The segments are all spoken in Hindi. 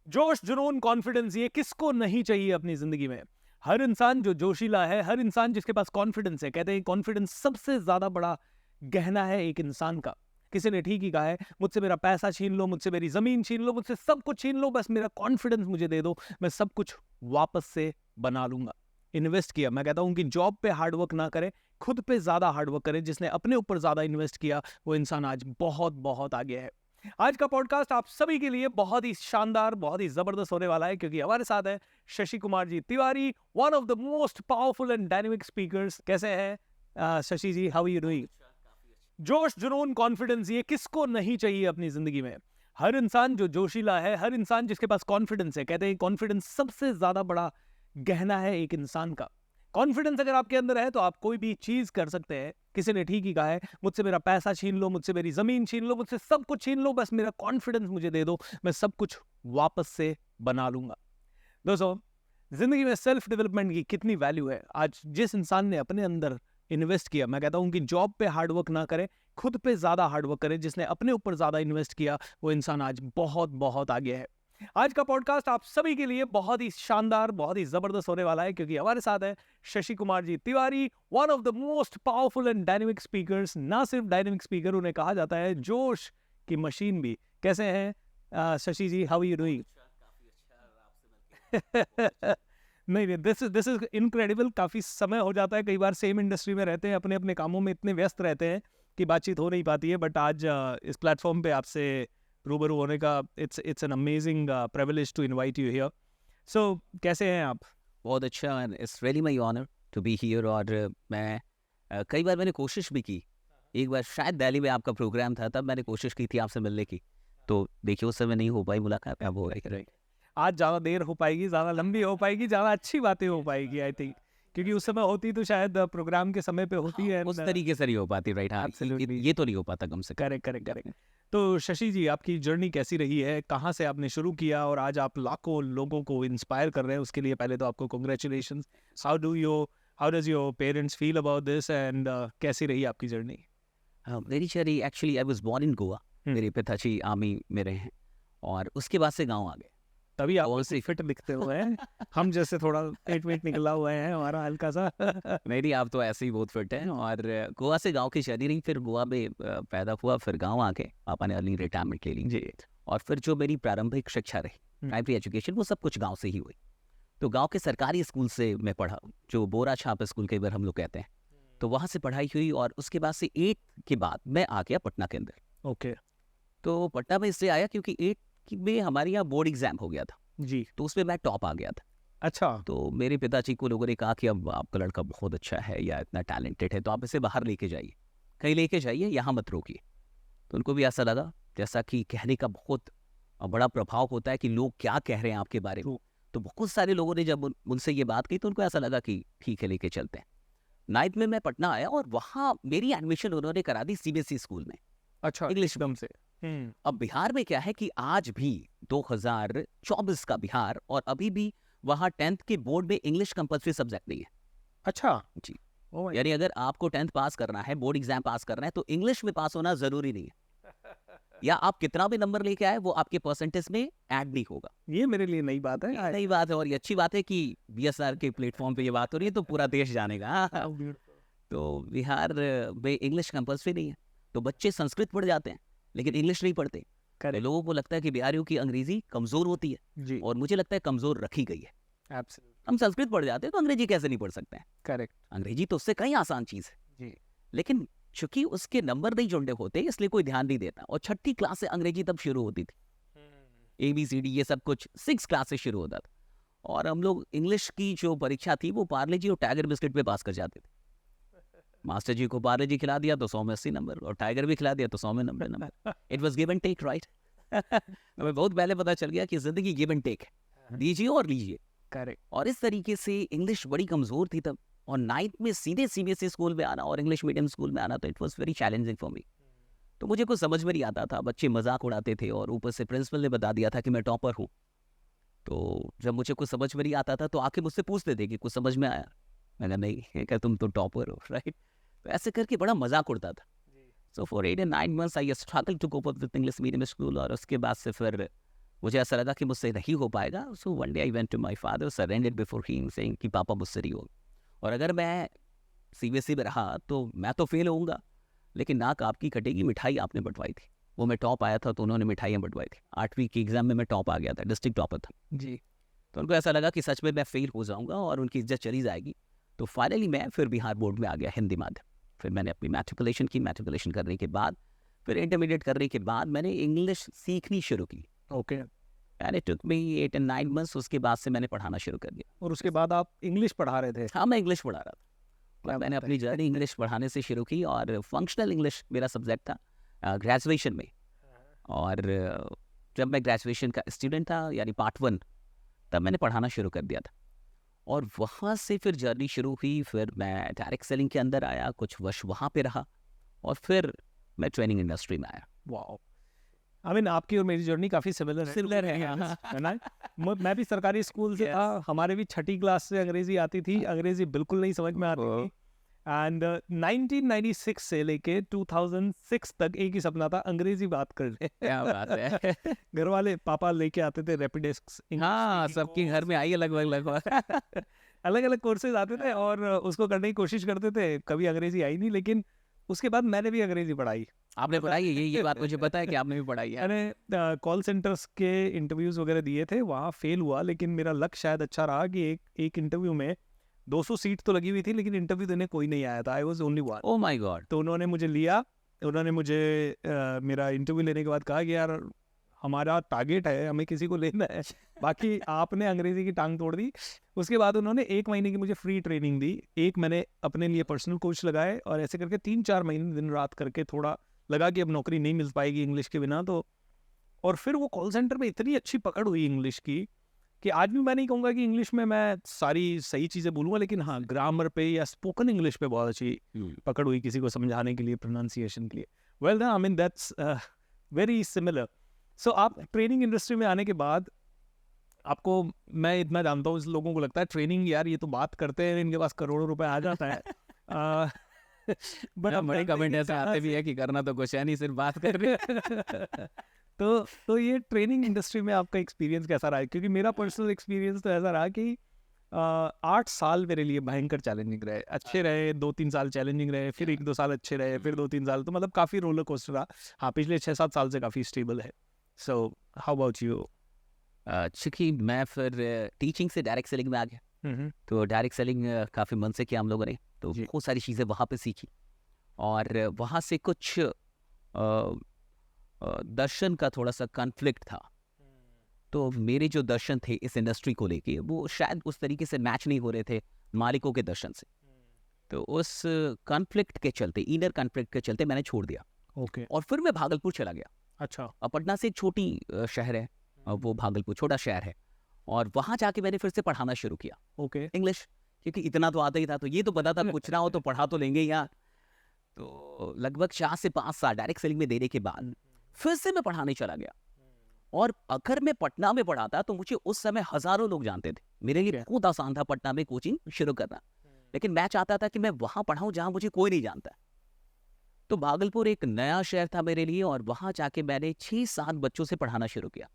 जोश, जुनून, कॉन्फिडेंस, ये किसको नहीं चाहिए अपनी जिंदगी में। हर इंसान जो जोशीला है, हर इंसान जिसके पास कॉन्फिडेंस है, कहते हैं कॉन्फिडेंस सबसे ज्यादा बड़ा गहना है एक इंसान का। किसी ने ठीक ही कहा है, मुझसे मेरा पैसा छीन लो, मुझसे मेरी जमीन छीन लो, मुझसे सब कुछ छीन लो, बस मेरा कॉन्फिडेंस मुझे दे दो, मैं सब कुछ वापस से बना लूंगा। इन्वेस्ट किया, मैं कहता हूं कि जॉब पे हार्डवर्क ना करे, खुद पे ज्यादा हार्डवर्क करे। जिसने अपने ऊपर ज्यादा इन्वेस्ट किया वो इंसान आज बहुत बहुत आगे है। आज का पॉडकास्ट आप सभी के लिए बहुत ही शानदार, बहुत ही जबरदस्त होने वाला है, क्योंकि हमारे साथ है Shashi Kumar ji Tiwari, one of the most powerful and dynamic speakers. कैसे हैं Shashi ji? How are you doing? जोश, जुनून, कॉन्फिडेंस, ये किसको नहीं चाहिए अपनी जिंदगी में। हर इंसान जो जोशीला है, हर इंसान जिसके पास कॉन्फिडेंस है, कहते हैं कॉन्फिडेंस सबसे ज्यादा बड़ा गहना है एक इंसान का। कॉन्फिडेंस अगर आपके अंदर है तो आप कोई भी चीज कर सकते हैं। किसी ने ठीक ही कहा है, मुझसे मेरा पैसा छीन लो, मुझसे मेरी जमीन छीन लो, मुझसे सब कुछ छीन लो, बस मेरा कॉन्फिडेंस मुझे दे दो, मैं सब कुछ वापस से बना लूंगा। दोस्तों, जिंदगी में सेल्फ डेवलपमेंट की कितनी वैल्यू है। आज जिस इंसान ने अपने अंदर इन्वेस्ट किया, मैं कहता हूं कि जॉब पे हार्डवर्क ना करे, खुद पे ज्यादा हार्डवर्क करे। जिसने अपने ऊपर ज्यादा इन्वेस्ट किया वो इंसान आज बहुत बहुत आगे है। आज का पॉडकास्ट आप सभी के लिए बहुत ही शानदार, बहुत ही जबरदस्त होने वाला है, क्योंकि हमारे साथ है Shashi Kumar ji Tiwari, one of the most powerful and dynamic speakers. ना सिर्फ डायनेमिक स्पीकर, उन्हें कहा जाता है जोश की मशीन भी। कैसे हैं Shashi ji? How are you doing? नहीं नहीं, दिस इज इनक्रेडिबल। काफी समय हो जाता है, कई बार सेम इंडस्ट्री में रहते हैं, अपने अपने कामों में इतने व्यस्त रहते हैं कि बातचीत हो नहीं पाती है। बट आज इस प्लेटफॉर्म पे आपसे रूबरू होने का it's an amazing privilege to invite you here. So कैसे हैं आप? बहुत अच्छा, and it's really my honour to be here. और मैं कई बार मैंने कोशिश भी की। एक बार शायद दिल्ली में आपका प्रोग्राम था, तब मैंने कोशिश की थी आपसे मिलने की। तो देखिए उस समय नहीं हो पाई मुलाकात, अब हो गई। आज ज़्यादा देर हो पाएगी, ज़्यादा लंबी हो पाएगी, ज़्यादा अच्छी बातें हो पाएगी आई थिंक, क्योंकि उस समय होती तो शायद प्रोग्राम के समय पे होती है। उस तरीके से नहीं हो पाती, राइट? हाँ, Absolutely. ये तो नहीं हो पाता कम से कम। Correct correct correct. तो शशि जी, आपकी जर्नी कैसी रही है? कहाँ से आपने शुरू किया और आज आप लाखों लोगों को इंस्पायर कर रहे हैं? उसके लिए पहले तो आपको congratulation. How does your parents feel about this, and कैसी रही आपकी जर्नी? मेरी चरी actually I was born in Goa. मेरे पिताजी आर्मी में रहे हैं और उसके बाद से गाँव आ गए। तभी आप और ऐसे फिट दिखते हुए हैं, हम जैसे थोड़ा पेट वेट निकला हुआ है हमारा हल्का सा। नहीं, आप तो ऐसे ही बहुत फिट हैं। और गोवा से गांव की शादी रही, फिर गोवा में पैदा हुआ, फिर गांव आके पापा ने अर्ली रिटायरमेंट ले ली जी। और फिर जो मेरी प्रारंभिक शिक्षा रही, प्राइमरी एजुकेशन, वो सब कुछ गांव से ही हुई। तो गांव के सरकारी स्कूल से मैं पढ़ा, जो बोरा छाप स्कूल कई बार हम लोग कहते हैं। तो वहाँ से पढ़ाई हुई और उसके बाद से 8 के बाद मैं आ गया पटना के अंदर। ओके। तो पटना में इसलिए आया क्योंकि 8 में हमारे यहाँ बोर्ड एग्जाम हो गया था, जी। तो उसमें मैं टॉप आ गया था। अच्छा। तो मेरे पिताजी को लोगों ने कहा कि अब आपका लड़का बहुत अच्छा है या इतना टैलेंटेड है, तो आप इसे बाहर लेके जाइए, कहीं लेके जाइए, यहाँ मत रोकिए। तो उनको भी ऐसा लगा, जैसा कि कहने का बहुत बड़ा प्रभाव होता है कि लोग क्या कह रहे हैं आपके बारे में। तो बहुत सारे लोगों ने जब उनसे ये बात कही तो उनको ऐसा लगा कि ठीक है, लेके चलते हैं। 9th में मैं पटना आया और वहाँ मेरी एडमिशन उन्होंने करा दी सीबीएसई स्कूल में, अच्छा, इंग्लिश एकदम से। अब बिहार में क्या है कि आज भी 2024 का बिहार, और अभी भी वहाँ 10th के बोर्ड में इंग्लिश कंपल्सरी सब्जेक्ट नहीं है। अच्छा जी। ओ माय यानी अगर आपको 10th पास करना है, बोर्ड एग्जाम पास करना है, तो इंग्लिश में पास होना जरूरी नहीं है। या आप कितना भी नंबर लेके आए, वो आपके परसेंटेज में ऐड नहीं होगा। ये मेरे लिए नई बात है। नई बात है, और ये अच्छी बात है कि बीएसआर के प्लेटफॉर्म पे ये बात हो रही है, तो पूरा देश जानेगा। तो बिहार में इंग्लिश कंपल्सरी नहीं है, तो बच्चे संस्कृत पढ़ जाते हैं लेकिन इंग्लिश नहीं पढ़ते। तो लोगों को लगता है कि बिहारियों की अंग्रेजी कमजोर होती है, जी। और मुझे लगता है कमजोर रखी गई है। एब्सोल्युटली हम संस्कृत पढ़ जाते हैं तो अंग्रेजी कैसे नहीं पढ़ सकते हैं? करेक्ट। अंग्रेजी तो उससे कहीं आसान चीज है। जी। लेकिन चूंकि उसके नंबर नहीं जुड़े होते, इसलिए कोई ध्यान नहीं देता। और 6ठी क्लास से अंग्रेजी तब शुरू होती थी, ABCD ये सब कुछ 6 क्लास से शुरू होता था। और हम लोग इंग्लिश की जो परीक्षा थी वो पार्ले जी और टाइगर बिस्किट पे पास कर जाते थे। मास्टर जी को पार्ले जी खिला दिया तो 100 में 80 नंबर, और टाइगर भी खिला दिया तो 100 में 90 number. It was give and take, right? हमें बहुत पहले पता चल गया कि जिंदगी गिव एंड टेक, दीजिए और लीजिए। करेक्ट। और इस तरीके से इंग्लिश बड़ी कमजोर थी तब, और 9th में सीधे सीबीएसई स्कूल में आना और इंग्लिश मीडियम स्कूल में आना, तो it was very challenging for me. तो मुझे कुछ समझ में नहीं आता था, बच्चे मजाक उड़ाते थे, और ऊपर से प्रिंसिपल ने बता दिया था कि मैं टॉपर हूँ। तो जब मुझे कुछ समझ में नहीं आता था तो आके मुझसे पूछते थे कि कुछ समझ में आया? मैंने नहीं, क्या तुम तो टॉपर हो, राइट? तो ऐसे करके बड़ा मजाक उड़ता था। So for 8 and 9 months I struggle to cope up with English medium school. और उसके बाद से फिर मुझे ऐसा लगा कि मुझसे नहीं हो पाएगा. So one day I went to my father, surrendered before him, saying कि पापा मुझसे नहीं होगा. और अगर मैं सीबीएसई में रहा तो मैं तो फेल होऊंगा, लेकिन नाक आपकी कटेगी. मिठाई आपने बंटवाई थी, वो मैं टॉप आया था तो उन्होंने मिठाइयाँ बंटवाई थी. 8वीं के एग्जाम में मैं टॉप आ गया था, डिस्ट्रिक्ट टॉपर था. जी. तो उनको ऐसा लगा कि सच में मैं फेल हो जाऊंगा और उनकी इज्जत चली जाएगी. तो फाइनली मैं फिर बिहार बोर्ड में आ गया, हिंदी माध्यम. फिर मैंने अपनी मैट्रिकुलेशन की. मैट्रिकुलेशन करने के बाद फिर इंटरमीडिएट करने के बाद मैंने इंग्लिश सीखनी शुरू की. Okay. And it took me 8 and 9 months. उसके बाद से मैंने पढ़ाना शुरू कर दिया. और उसके बाद आप इंग्लिश पढ़ा रहे थे? हाँ, मैं इंग्लिश पढ़ा रहा था. क्या मैंने बात है. अपनी जर्नी इंग्लिश पढ़ाने से शुरू की और फंक्शनल इंग्लिश मेरा सब्जेक्ट था ग्रेजुएशन में. और जब मैं ग्रेजुएशन का स्टूडेंट था, यानी पार्ट 1, तब मैंने पढ़ाना शुरू कर दिया था. और वहाँ से फिर जर्नी शुरू हुई. फिर मैं डायरेक्ट सेलिंग के अंदर आया, कुछ वर्ष वहाँ पे रहा और फिर मैं ट्रेनिंग इंडस्ट्री में आया. वाओ. आई मीन आपकी और मेरी जर्नी काफी सिमिलर है. Similar है, हाँ. है ना. मैं भी सरकारी स्कूल से था. हमारे भी 6ठी क्लास से अंग्रेजी आती थी. अंग्रेजी बिल्कुल नहीं समझ में आती थी. एंड 1996 से लेके 2006 तक एक ही सपना था, अंग्रेजी बात कर ले. क्या बात है. घर वाले पापा लेके आते थे रैपिडेस्क. हाँ, सबके घर में आई है लगभग लगभग. अलग अलग कोर्सेज आते थे और उसको करने की कोशिश करते थे. कभी अंग्रेजी आई नहीं, लेकिन उसके बाद मैंने भी अंग्रेजी पढ़ाई. आपने पढ़ाई है? ये बात मुझे पता है कि आपने भी पढ़ाई है. मैंने कॉल सेंटर्स के इंटरव्यूज वगैरह दिए थे, वहाँ फेल हुआ. लेकिन मेरा लक शायद अच्छा रहा कि एक इंटरव्यू में 200 सीट तो लगी हुई थी, लेकिन इंटरव्यू देने कोई नहीं आया था. I was only one. Oh my God. तो उन्होंने मुझे लिया. उन्होंने मुझे मेरा इंटरव्यू लेने के बाद कहा कि यार हमारा टारगेट है, हमें किसी को लेना है, बाकी आपने अंग्रेजी की टांग तोड़ दी. उसके बाद उन्होंने 1 महीने की मुझे फ्री ट्रेनिंग दी. एक मैंने अपने लिए पर्सनल कोच लगाए और ऐसे करके 3-4 महीने दिन रात करके थोड़ा लगा कि अब नौकरी नहीं मिल पाएगी इंग्लिश के बिना. तो और फिर वो कॉल सेंटर में इतनी अच्छी पकड़ हुई इंग्लिश की कि आज भी मैं नहीं कहूँगा कि इंग्लिश में मैं सारी सही चीज़ें बोलूँगा, लेकिन हाँ, ग्रामर पे या स्पोकन इंग्लिश पे बहुत अच्छी पकड़ हुई किसी को समझाने के लिए, प्रोनाउंसिएशन के लिए. Well I mean that's very similar. So आप ट्रेनिंग इंडस्ट्री में आने के बाद आपको, मैं इतना जानता हूँ, इस लोगों को लगता है ट्रेनिंग यार ये तो बात करते हैं, इनके पास करोड़ों रुपए आ जाता है. बट बड़े कमेंट ऐसे आते भी है कि करना तो कुछ है नहीं, सिर्फ बात कर रहे. तो ये ट्रेनिंग इंडस्ट्री में आपका एक्सपीरियंस कैसा रहा है? क्योंकि मेरा पर्सनल एक्सपीरियंस तो ऐसा रहा कि 8 साल मेरे लिए भयंकर चैलेंजिंग रहे. अच्छे रहे, 2-3 साल चैलेंजिंग रहे, फिर 1-2 साल अच्छे रहे, फिर 2-3 साल, तो मतलब काफ़ी रोलर कोस्टर रहा. हाँ, पिछले 6-7 साल से काफ़ी स्टेबल है. So how about you? चूँकि मैं फिर टीचिंग से डायरेक्ट सेलिंग में आ गया. तो डायरेक्ट सेलिंग काफ़ी मन से किया हम लोगों ने. तो जी. बहुत सारी चीज़ें वहाँ पे सीखी और वहाँ से कुछ दर्शन का थोड़ा सा कॉन्फ्लिक्ट था. तो मेरे जो दर्शन थे इस इंडस्ट्री को लेके, वो शायद उस तरीके से मैच नहीं हो रहे थे मालिकों के दर्शन से. तो उस कॉन्फ्लिक्ट के चलते, इनर कॉन्फ्लिक्ट के चलते मैंने छोड़ दिया. ओके. और फिर मैं भागलपुर चला गया. अच्छा. पटना से एक छोटी शहर है, वो भागलपुर छोटा शहर है. और वहाँ जाके मैंने फिर से पढ़ाना शुरू किया ओके. इंग्लिश, क्योंकि इतना तो आता ही था. तो ये तो पता था कुछ ना हो तो पढ़ा तो लेंगे यार. तो लगभग 4 से 5 साल डायरेक्ट सेलिंग में देने के बाद फिर से मैं पढ़ाने चला गया. और अगर मैं पटना में पढ़ाता तो मुझे उस समय हजारों लोग जानते थे. मेरे लिए बहुत आसान था पटना में कोचिंग शुरू करना. लेकिन मैं चाहता था कि मैं वहाँ पढ़ाऊँ जहाँ मुझे कोई नहीं जानता. तो भागलपुर एक नया शहर था मेरे लिए और वहाँ जाके मैंने 6-7 बच्चों से पढ़ाना शुरू किया.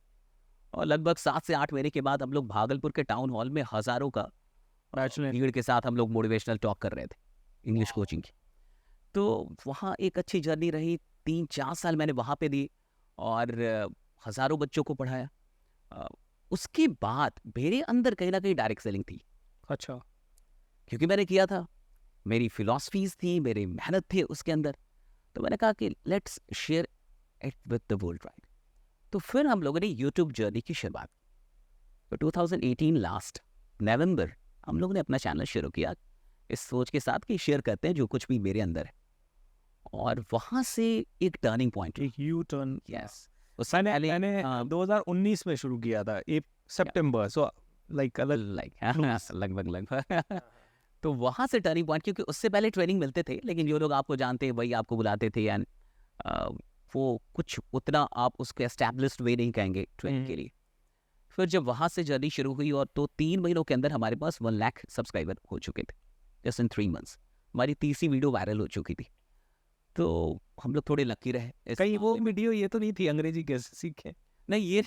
और लगभग 7 से 8 महीने के बाद हम लोग भागलपुर के टाउन हॉल में हजारों का भीड़ के साथ हम लोग मोटिवेशनल टॉक कर रहे थे इंग्लिश कोचिंग की. तो वहाँ एक अच्छी जर्नी रही. 3-4 साल मैंने वहाँ पे दी और हजारों बच्चों को पढ़ाया. उसके बाद मेरे अंदर कहीं ना कहीं डायरेक्ट सेलिंग थी. अच्छा. क्योंकि मैंने किया था, मेरी फिलॉसफीज थी, मेरी मेहनत थी उसके अंदर. तो मैंने कहा कि let's share it with the world. Right. तो फिर हम लोगों ने यूट्यूब जर्नी की शुरुआत. तो 2018 लास्ट नवंबर हम लोगों ने अपना चैनल शुरू किया इस सोच के साथ कि शेयर करते हैं जो कुछ भी मेरे अंदर है. और वहाँ से एक टर्निंग पॉइंट, एक यू टर्न. यस. मैंने 2019 में शुरू किया था, सितंबर. सो लाइक लगभग. तो वहाँ से टर्निंग पॉइंट, क्योंकि उससे पहले ट्रेनिंग मिलते थे लेकिन जो लोग आपको जानते हैं वही आपको बुलाते थे. एंड वो कुछ उतना आप उसके एस्टैब्लिश्ड वे नहीं कहेंगे ट्रेनिंग के लिए. फिर जब वहाँ से जर्नी शुरू हुई और तो 3 महीनों के अंदर हमारे पास 1 लाख सब्सक्राइबर हो चुके थे. जस्ट इन 3 मंथ्स हमारी 30वीं वीडियो वायरल हो चुकी थी. तो हम लोग थोड़े लकी रहे. कहीं वो वीडियो ये तो नहीं थी अंग्रेजी कैसे सीखे? नहीं ये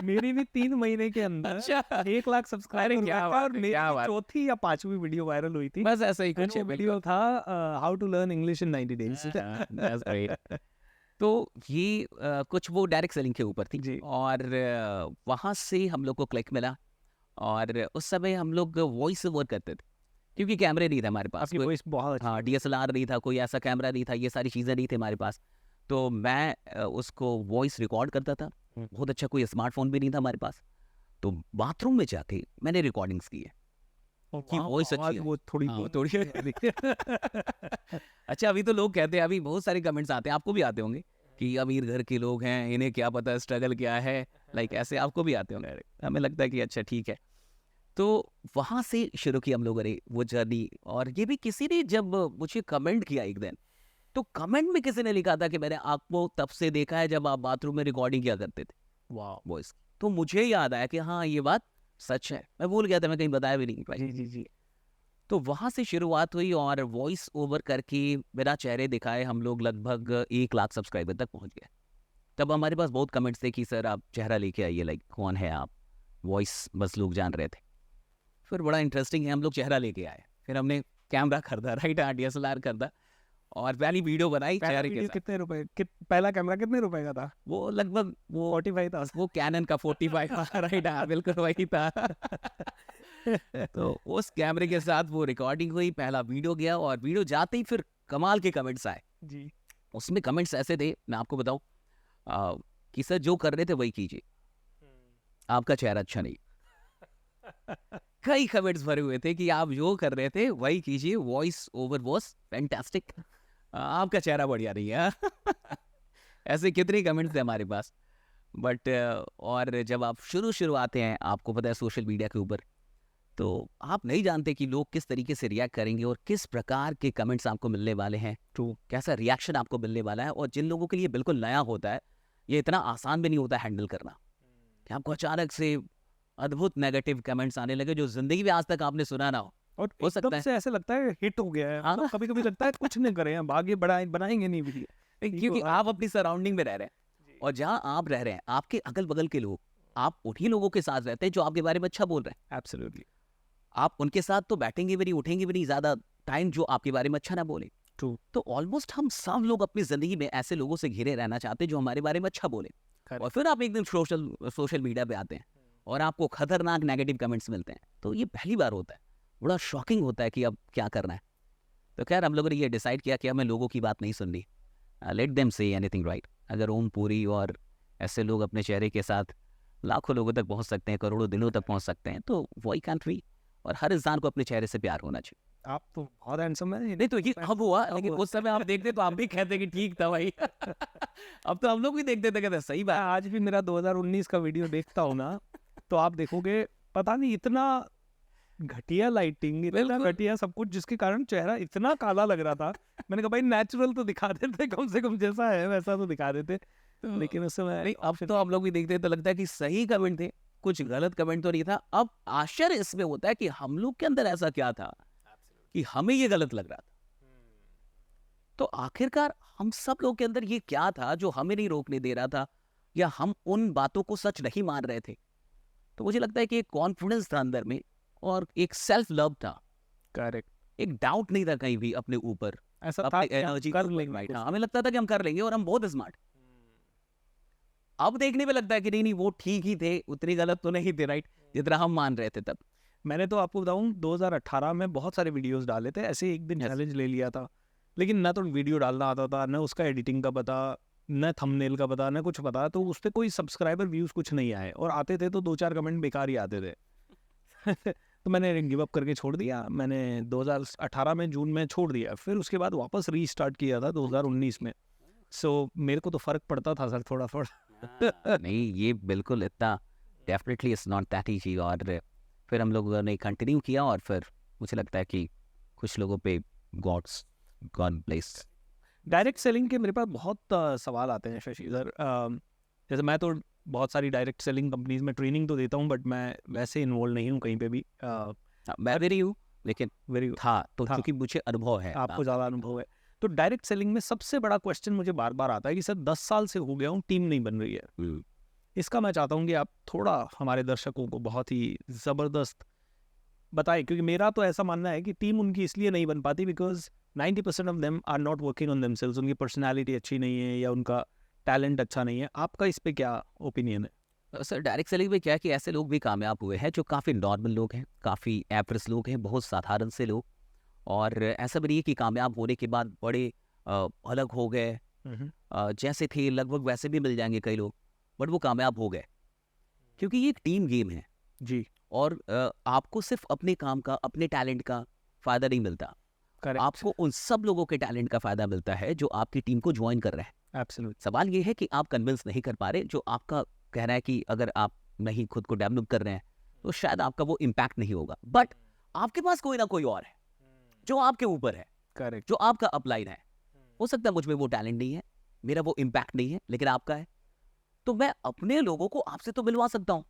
मेरी भी 3 महीने के अंदर अच्छा 1 लाख सब्सक्राइबर क्या हुआ था बात और है, मेरी क्या बात। चौथी या 5वीं वीडियो वायरल हुई थी। बस ऐसा ही एंड कुछ वो है वीडियो था how to learn English in 90 days. That's great. तो ये कुछ वो डायरेक्ट सेलिंग के ऊपर थी जी। और वहाँ से हम लोग को क्लिक मिला और उस समय हम लोग वॉइस ओवर करते थे क्योंकि कैमरे नहीं थे हमारे पास, आपकी कोई वॉइस बहुत अच्छी हाँ DSLR नहीं था, कोई ऐसा कैमरा नहीं था, ये सारी चीज़ें नहीं थी हमारे पास। तो मैं उसको वॉइस रिकॉर्ड करता था। बहुत अच्छा कोई स्मार्टफोन भी नहीं था हमारे पास, तो बाथरूम में जाके मैंने रिकॉर्डिंग्स की है और कि वहाँ वॉइस अच्छी आवाज़ है। वो थोड़ी हाँ, बहुत थोड़ी अच्छा अभी तो लोग कहते हैं, अभी बहुत सारे कमेंट्स आते हैं, आपको भी आते होंगे कि अमीर घर के लोग हैं, इन्हें क्या पता स्ट्रगल क्या है, लाइक ऐसे आपको भी आते होंगे। हमें लगता है कि अच्छा ठीक है। तो वहाँ से शुरू की हम लोगों ने वो जर्नी। और ये भी किसी ने जब मुझे कमेंट किया एक दिन, तो कमेंट में किसी ने लिखा था कि मैंने आपको तब से देखा है जब आप बाथरूम में रिकॉर्डिंग किया करते थे वाह। वॉइस। तो मुझे याद आया कि हाँ ये बात सच है, मैं भूल गया था, मैं कहीं बताया भी नहीं भाई। जी जी जी। तो वहाँ से शुरुआत हुई और वॉइस ओवर करके बिना चेहरे दिखाए हम लोग लगभग 1 लाख सब्सक्राइबर तक पहुँच गए। तब हमारे पास बहुत कमेंट्स थे कि सर आप चेहरा लेके आइए, लाइक कौन है आप, वॉइस बस लोग जान रहे थे। फिर बड़ा इंटरेस्टिंग है, हम लोग चेहरा लेके आए, फिर हमने कैमरा खरीदा, राइट, DSLR खरीदा और पहली वीडियो बनाई पहला चेहरे के वीडियो साथ। कितने रुपए पहला कैमरा कितने रुपए का था? वो लगभग वो 45,000। वो कैनन का 45 राइट, हाँ बिल्कुल वही था। तो उस कैमरे के साथ वो रिकॉर्डिंग हुई, पहला वीडियो गया और वीडियो जाते ही फिर कमाल के कमेंट्स आए। जी। उसमें कमेंट्स ऐसे थे, मैं आपको बताऊं कि सर जो कर रहे थे वही कीजिए, आपका चेहरा अच्छा नहीं। कई कमेंट्स भरे हुए थे कि आप जो कर रहे थे वही कीजिए, वॉइस ओवर वाज फैंटास्टिक, आपका चेहरा बढ़िया नहीं है। ऐसे कितने कमेंट्स थे हमारे पास। बट और जब आप शुरू आते हैं, आपको पता है सोशल मीडिया के ऊपर, तो आप नहीं जानते कि लोग किस तरीके से रिएक्ट करेंगे और किस प्रकार के कमेंट्स आपको मिलने वाले हैं, ट्रू। कैसा रिएक्शन आपको मिलने वाला है। और जिन लोगों के लिए बिल्कुल नया होता है, ये इतना आसान भी नहीं होता हैंडल करना कि आपको अचानक से अद्भुत नेगेटिव कमेंट्स आने लगे जो जिंदगी में आज तक आपने सुना ना हो। और हो सकता एकदम है। से ऐसे लगता है हिट हो गया है। हाँ ना? कभी कभी लगता है कुछ नहीं करे हैं, आगे बनाएंगे नहीं वीडियो। क्योंकि आप अपनी सराउंडिंग में रह रहे हैं और जहाँ आप रह रहे हैं आपके अगल बगल के लोग, आप उन्हीं लोगों के साथ रहते हैं जो आपके बारे में अच्छा बोल रहे हैं। एब्सोल्युटली आप उनके साथ तो बैठेंगे भी नहीं, उठेंगे भी नहीं ज्यादा टाइम जो आपके बारे में अच्छा ना बोले। ट्रू। तो ऑलमोस्ट हम सब लोग अपनी जिंदगी में ऐसे लोगों से घिरे रहना चाहते हैं जो हमारे बारे में अच्छा बोले। और फिर आप एक दिन सोशल मीडिया पे आते हैं और आपको खतरनाक नेगेटिव कमेंट्स मिलते हैं, तो ये पहली बार होता है, बड़ा शॉकिंग होता है कि अब क्या करना है। तो खैर हम लोगों ने ये डिसाइड किया कि हमें लोगों की बात नहीं सुननी, let them say anything, right. अगर ओम पुरी और ऐसे लोग अपने चेहरे के साथ लाखों लोगों तक पहुंच सकते हैं, करोड़ों दिलों तक पहुंच सकते हैं, तो वाई कांट वी। और हर इंसान को अपने चेहरे से प्यार होना चाहिए। आप तो बहुत हैंडसम है। नहीं तो ये अब हुआ, लेकिन उस समय आप देखते तो आप भी कहते कि ठीक था भाई। अब तो हम लोग भी देखते थे, कहते सही मैं बात। आज भी मेरा 2019 का वीडियो देखता हूँ ना, तो आप देखोगे पता नहीं इतना घटिया लाइटिंग, इतना बिल्कुल। घटिया सब कुछ, जिसके कारण चेहरा इतना काला लग रहा था। मैंने कहा भाई नेचुरल तो दिखा देते, कम से कम जैसा है वैसा तो दिखा देते। लेकिन उस समय नहीं, अब तो हम लोग भी देखते हैं तो लगता है कि सही कमेंट थे, कुछ गलत कमेंट तो नहीं था। अब आश्चर्य इसमें होता है कि हम लोग के अंदर ऐसा क्या था कि हमें ये गलत लग रहा था। तो आखिरकार हम सब लोग के अंदर ये क्या था जो हमें नहीं रोकने दे रहा था, या हम उन बातों को सच नहीं मान रहे थे। तो मुझे लगता है कि एक कॉन्फिडेंस था अंदर में और एक सेल्फ लव था, करेक्ट, एक डाउट नहीं था कहीं भी अपने ऊपर, ऐसा था अपनी कि हम एनर्जी कर लेंगे राइट। कुछ। हाँ, हमें लगता था कि हम कर लेंगे और हम बहुत स्मार्ट। अब देखने में लगता है कि नहीं नहीं वो ठीक ही थे, उतनी गलत तो नहीं थे, राइट, जितना हम मान रहे थे तब। मैंने तो आपको बताऊं 2018 में बहुत सारे वीडियोस डाले थे, ऐसे एक दिन Yes. चैलेंज ले लिया था, लेकिन ना तो वीडियो डालना आता था, ना उसका एडिटिंग का पता, न थंबनेल का पता, न कुछ पता। तो उस पर कोई सब्सक्राइबर व्यूज कुछ नहीं आए, और आते थे तो 2-4 कमेंट बेकार ही आते थे। तो मैंने गिव अप करके छोड़ दिया। मैंने 2018 में जून में छोड़ दिया, फिर उसके बाद वापस रीस्टार्ट किया था 2019 में। सो मेरे को तो फर्क पड़ता था सर, थोड़ा थोड़ा। नहीं ये बिल्कुल इतना definitely it's not that easy. और फिर हम लोगों ने कंटिन्यू किया और फिर मुझे लगता है कि कुछ लोगों पे गॉड ब्लेस। डायरेक्ट सेलिंग के मेरे पास बहुत सवाल आते हैं शशि सर। जैसे मैं तो बहुत सारी डायरेक्ट सेलिंग कंपनीज में ट्रेनिंग तो देता हूँ, बट मैं वैसे इन्वॉल्व नहीं हूँ कहीं पे भी। मैं भी नहीं हूँ, लेकिन वेरी था तो था। क्योंकि मुझे अनुभव है। आपको ज़्यादा अनुभव है। तो डायरेक्ट सेलिंग में सबसे बड़ा क्वेश्चन मुझे बार बार आता है कि सर 10 साल से हो गया हूँ, टीम नहीं बन रही है, इसका मैं चाहता हूँ कि आप थोड़ा हमारे दर्शकों को बहुत ही ज़बरदस्त बताएं, क्योंकि मेरा तो ऐसा मानना है कि टीम उनकी इसलिए नहीं बन पाती because 90% of them are not working on themselves. उनकी पर्सनालिटी अच्छी नहीं है या उनका टैलेंट अच्छा नहीं है। आपका इस पे क्या ओपिनियन है? सर डायरेक्ट सेलिंग में क्या है कि ऐसे लोग भी कामयाब हुए हैं जो काफ़ी नॉर्मल लोग हैं, काफ़ी एवरेज लोग हैं, बहुत साधारण से लोग। और ऐसा भी नहीं है कि कामयाब होने के बाद बड़े अलग हो गए, जैसे थे लगभग वैसे भी मिल जाएंगे कई लोग, बट वो कामयाब हो गए। क्योंकि ये एक टीम गेम है जी, और आपको सिर्फ अपने काम का, अपने टैलेंट का फ़ायदा नहीं मिलता, करेक्ट, आपको उन सब लोगों के टैलेंट का फ़ायदा मिलता है जो आपकी टीम को ज्वाइन कर रहे हैं। एब्सोल्युट, सवाल ये है कि आप कन्विंस नहीं कर पा रहे, जो आपका कहना है कि अगर आप नहीं खुद को डेवलप कर रहे हैं तो शायद आपका वो इम्पैक्ट नहीं होगा। बट आपके पास कोई ना कोई और है जो आपके ऊपर है, करेक्ट, जो आपका अपलाइन है। हो सकता है मुझ में वो टैलेंट नहीं है, मेरा वो इम्पैक्ट नहीं है, लेकिन आपका है। तो मैं अपने लोगों को आपसे तो मिलवा सकता हूँ,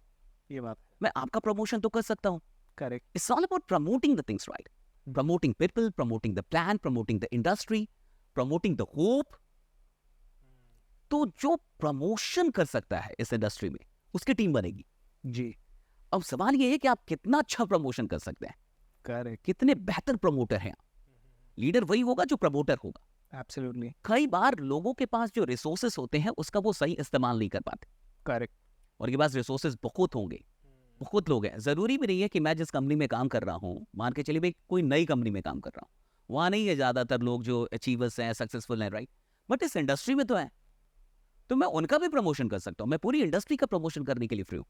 ये बात मैं आपका प्रमोशन तो कर सकता हूँ। Correct, It's all about promoting the things, right? Promoting people, promoting the plan, promoting the industry, promoting the hope. तो जो प्रमोशन कर सकता है इस इंडस्ट्री में, उसकी टीम बनेगी। जी, अब सवाल ये है कि आप कितना अच्छा प्रमोशन कर सकते हैं, करेक्ट, कितने बेहतर प्रमोटर हैं। लीडर वही होगा जो प्रमोटर होगा। एब्सोल्युटली, कई बार लोगों के पास जो रिसोर्सेस होते हैं उसका वो सही इस्तेमाल नहीं कर पाते, करेक्ट, और के पास रिसोर्सेस बहुत होंगे, बहुत लोग हैं। जरूरी भी नहीं है कि मैं जिस कंपनी में काम कर रहा हूँ, मान के चलिए मैं कोई नई कंपनी में काम कर रहा हूँ, वहां नहीं है ज्यादातर लोग जो अचीवर्स हैं, सक्सेसफुल हैं, राइट? बट इस इंडस्ट्री में तो है, तो मैं उनका भी प्रमोशन कर सकता हूँ। मैं पूरी इंडस्ट्री का प्रमोशन करने के लिए फ्री हूँ,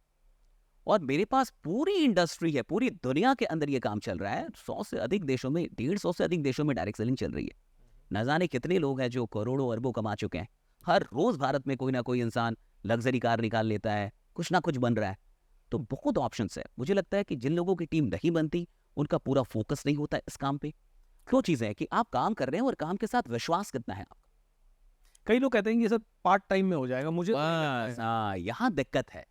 और मेरे पास पूरी इंडस्ट्री है, पूरी दुनिया के अंदर ये काम चल रहा है। 100 से अधिक देशों में, 150 से अधिक देशों में डायरेक्ट सेलिंग चल रही है। न जाने कितने लोग हैं जो करोड़ों अरबों कमा चुके हैं। हर रोज भारत में कोई ना कोई इंसान लग्जरी कार निकाल लेता है, कुछ ना कुछ बन रहा है। तो बहुत ऑप्शंस है। मुझे लगता है कि जिन लोगों की टीम नहीं बनती, उनका पूरा फोकस नहीं होता इस काम पे। दो चीजें हैं कि आप काम कर रहे हैं और काम के साथ विश्वास कितना है आपका। कई लोग कहते हैं कि ये सब पार्ट टाइम में हो जाएगा, मुझे तो नहीं लगता है। हाँ, यहाँ दिक्कत है।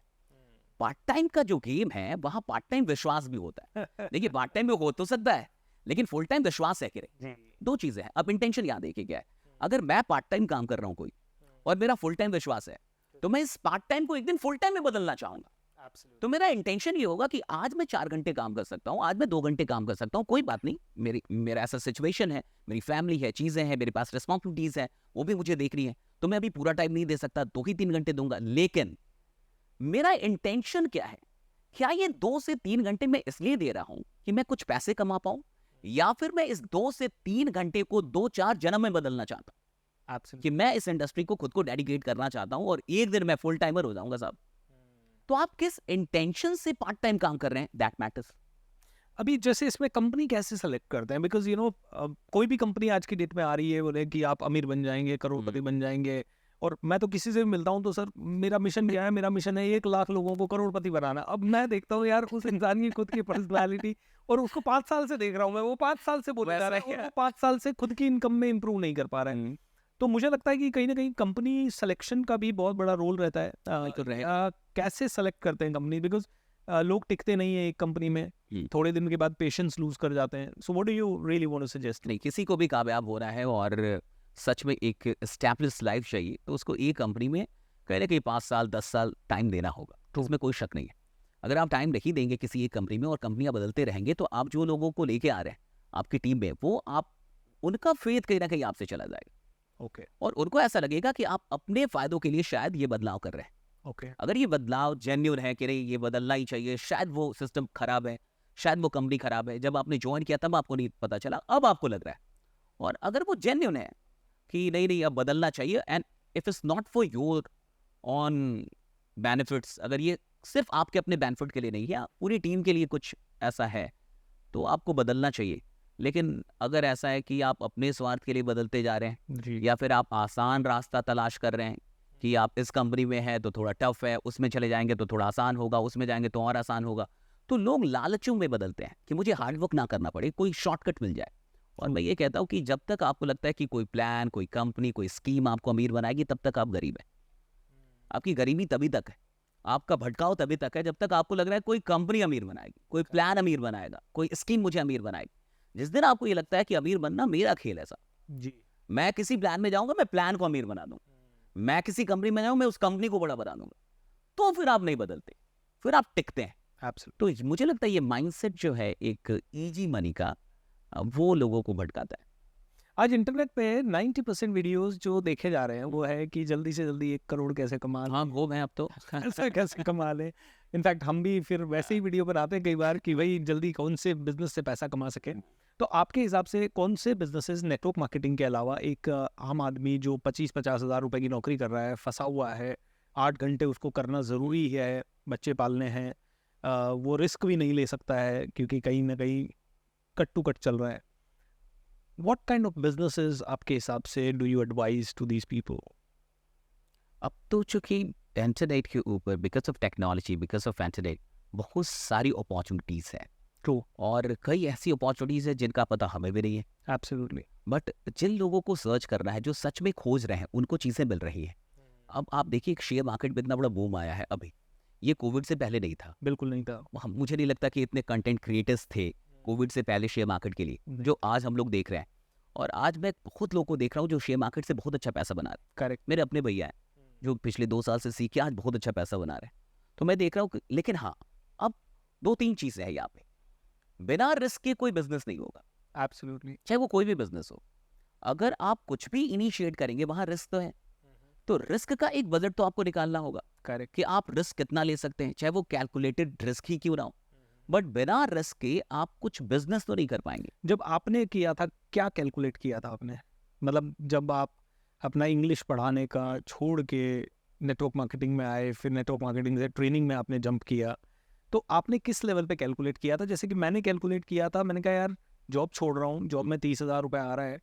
पार्ट टाइम का जो गेम है वहां पार्ट टाइम विश्वास भी होता है। देखिए, पार्ट टाइम में हो तो सकता है, लेकिन फुल टाइम विश्वास है कि नहीं। दो चीजें हैं। अब इंटेंशन याद देखिए क्या है। अगर मैं पार्ट टाइम काम कर रहा हूँ कोई, और मेरा फुल टाइम विश्वास है, तो मैं इस पार्ट टाइम को एक दिन फुल टाइम में बदलना चाहूंगा। तो मेरा इंटेंशन ये होगा कि आज मैं 4 घंटे काम कर सकता हूँ, आज मैं 2 घंटे काम कर सकता हूँ, कोई बात नहीं। मेरा ऐसा सिचुएशन है, मेरी फैमिली है, चीजें हैं, मेरे पास रिस्पॉन्सिबिलिटीज है, वो भी मुझे देखनी है। तो मैं अभी पूरा टाइम नहीं दे सकता, 2 ही 3 घंटे दूंगा। लेकिन मेरा इंटेंशन क्या है? क्या ये 2 से 3 घंटे मैं इसलिए दे रहा हूं कि मैं कुछ पैसे कमा पाऊं, या फिर मैं इस 2 से 3 घंटे को 2-4 जन्म में बदलना चाहता हूं? Absolutely. कि मैं इस इंडस्ट्री को खुद को डेडिकेट करना चाहता हूं और एक दिन मैं फुल टाइमर हो जाऊंगा साहब। तो आप किस इंटेंशन से पार्ट टाइम काम कर रहे हैं, दैट मैटर्स। अभी जैसे इसमें कंपनी कैसे सेलेक्ट करते हैं? बिकॉज कोई भी कंपनी आज की डेट में आ रही है, बोले कि आप अमीर बन जाएंगे, करोड़पति बन जाएंगे। और मैं तो किसी से भी मिलता हूँ तो सर मेरा मिशन क्या है? मेरा मिशन है 1 लाख लोगों को करोड़पति बनाना। अब मैं देखता हूँ यार उस इंसान की खुद की पर्सनालिटी, और उसको 5 साल से देख रहा हूँ मैं, वो 5 साल से बोलता रहा है, और वो 5 साल से खुद की इनकम में इंप्रूव नहीं कर पा रहा है। तो मुझे लगता है कि कहीं ना कहीं कंपनी सिलेक्शन का भी बहुत बड़ा रोल रहता है। कैसे सेलेक्ट करते हैं कंपनी? बिकॉज लोग टिकते नहीं है एक कंपनी में, थोड़े दिन के बाद पेशेंस लूज कर जाते हैं। So what do you really want to suggest? नहीं, किसी को भी कामयाब होना है और सच में एक एस्टैब्लिश लाइफ चाहिए, तो उसको एक कंपनी में कहीं ना कहीं 5 साल 10 साल टाइम देना होगा। तो उसमें कोई शक नहीं है। अगर आप टाइम नहीं देंगे किसी एक कंपनी में और कंपनियां बदलते रहेंगे, तो आप जो लोगों को लेके आ रहे हैं आपकी टीम में, वो आप उनका फेथ कहीं ना कहीं आपसे चला जाएगा। ओके, और उनको ऐसा लगेगा कि आप अपने फायदों के लिए शायद ये बदलाव कर रहे हैं। ओके, अगर ये बदलाव जेन्युइन है कि नहीं, ये बदलना ही चाहिए, शायद वो सिस्टम खराब है, शायद वो कंपनी खराब है, जब आपने ज्वाइन किया तब आपको नहीं पता चला, अब आपको लग रहा है। और अगर वो जेन्युइन है कि नहीं अब बदलना चाहिए, and if it's not for your on benefits, अगर ये सिर्फ आपके अपने बेनिफिट के लिए नहीं है, पूरी टीम के लिए कुछ ऐसा है, तो आपको बदलना चाहिए। लेकिन अगर ऐसा है कि आप अपने स्वार्थ के लिए बदलते जा रहे हैं, जी, या फिर आप आसान रास्ता तलाश कर रहे हैं कि आप इस कंपनी में हैं तो थोड़ा टफ है, उसमें चले जाएंगे तो थोड़ा आसान होगा, उसमें जाएंगे तो और आसान होगा, तो लोग लालचों में बदलते हैं कि मुझे हार्डवर्क ना करना पड़े, कोई शॉर्टकट मिल जाए। और मैं ये कहता हूँ कि जब तक आपको लगता है कि कोई प्लान, कोई कंपनी, कोई स्कीम आपको अमीर बनाएगी, तब तक आप गरीब हैं। आपकी गरीबी तभी तक है, आपका भटकाव तभी तक है, जब तक आपको लग रहा है कोई कंपनी अमीर बनाएगी, कोई प्लान अमीर बनाएगा, कोई स्कीम मुझे अमीर बनाएगी। जिस दिन आपको ये लगता है कि अमीर बनना मेरा खेल है साहब, जी, मैं किसी प्लान में जाऊंगा, मैं प्लान को अमीर बना दूंगा, मैं किसी कंपनी में जाऊं, मैं उस कंपनी को बड़ा बना दूंगा, तो फिर आप नहीं बदलते, फिर आप टिकते हैं। एब्सोल्युटली। तो मुझे लगता है ये माइंडसेट जो है एक इजी मनी का, वो लोगों को भटकाता है। आज इंटरनेट पे 90% वीडियोस जो देखे जा रहे हैं वो है कि जल्दी से जल्दी 1 करोड़ कैसे कमा हाँ, वो मैं अब तो ऐसा कैसे कमा लें। इनफैक्ट हम भी फिर वैसे ही वीडियो बनाते हैं कई बार कि भाई जल्दी कौन से बिजनेस से पैसा कमा सके। तो आपके हिसाब से कौन से बिजनेसेस नेटवर्क मार्केटिंग के अलावा एक आम आदमी जो 25-50 हज़ार रुपए की नौकरी कर रहा है, फंसा हुआ है, 8 घंटे उसको करना ज़रूरी है, बच्चे पालने हैं, वो रिस्क भी नहीं ले सकता है क्योंकि कहीं ना कहीं कट टू कट चल रहा है। व्हाट काइंड ऑफ बिजनेसेस आपके हिसाब से do you advise to these people? अब तो चूंकि इंटरनेट के ऊपर because of technology, because of internet, बहुत सारी अपॉर्चुनिटीज है। ट्रू। और कई ऐसी अपॉर्चुनिटीज है जिनका पता हमें भी नहीं है, एब्सोल्युटली। बट जिन लोगों को सर्च करना है, जो सच में खोज रहे हैं, उनको चीज़ें मिल रही है। अब आप देखिए, एक शेयर मार्केट में इतना बड़ा बूम आया है अभी, ये कोविड से पहले नहीं था। बिल्कुल नहीं था। मुझे नहीं लगता कि इतने कंटेंट क्रिएटर्स थे कोविड से पहले शेयर मार्केट के लिए, जो आज हम लोग देख रहे हैं। और आज मैं बहुत लोगों को देख रहा हूँ जो शेयर मार्केट से बहुत अच्छा पैसा बना रहे हैं। करेक्ट। मेरे अपने भैया हैं जो पिछले 2 साल से सीख के आज बहुत अच्छा पैसा बना रहे हैं। तो मैं देख रहा हूँ लेकिन हाँ, अब 2-3 चीज़ें हैं यहाँ पे। बिना रिस्क के कोई बिजनेस नहीं होगा, एब्सोल्युटली। चाहे वो कोई भी बिजनेस हो। अगर आप कुछ भी इनिशिएट करेंगे, वहाँ रिस्क तो है। तो रिस्क का एक बजट तो आपको निकालना होगा करेक्ट। कि आप रिस्क कितना ले सकते हैं, चाहे वो कैलकुलेटेड रिस्क ही क्यों ना हो। बट बिना रिस्क के आप कुछ बिजनेस तो नहीं कर पाएंगे। जब आपने किया था क्या कैलकुलेट किया था आपने? मतलब जब आप अपना इंग्लिश पढ़ाने का छोड़ के नेटवर्क मार्केटिंग में आए, फिर नेटवर्क मार्केटिंग से ट्रेनिंग में आपने जंप किया, तो आपने किस लेवल पे कैलकुलेट किया था? जैसे कि मैंने कैलकुलेट किया था, मैंने कहा यार जॉब छोड़ रहा हूँ, जॉब में 30,000 रुपये आ रहा है,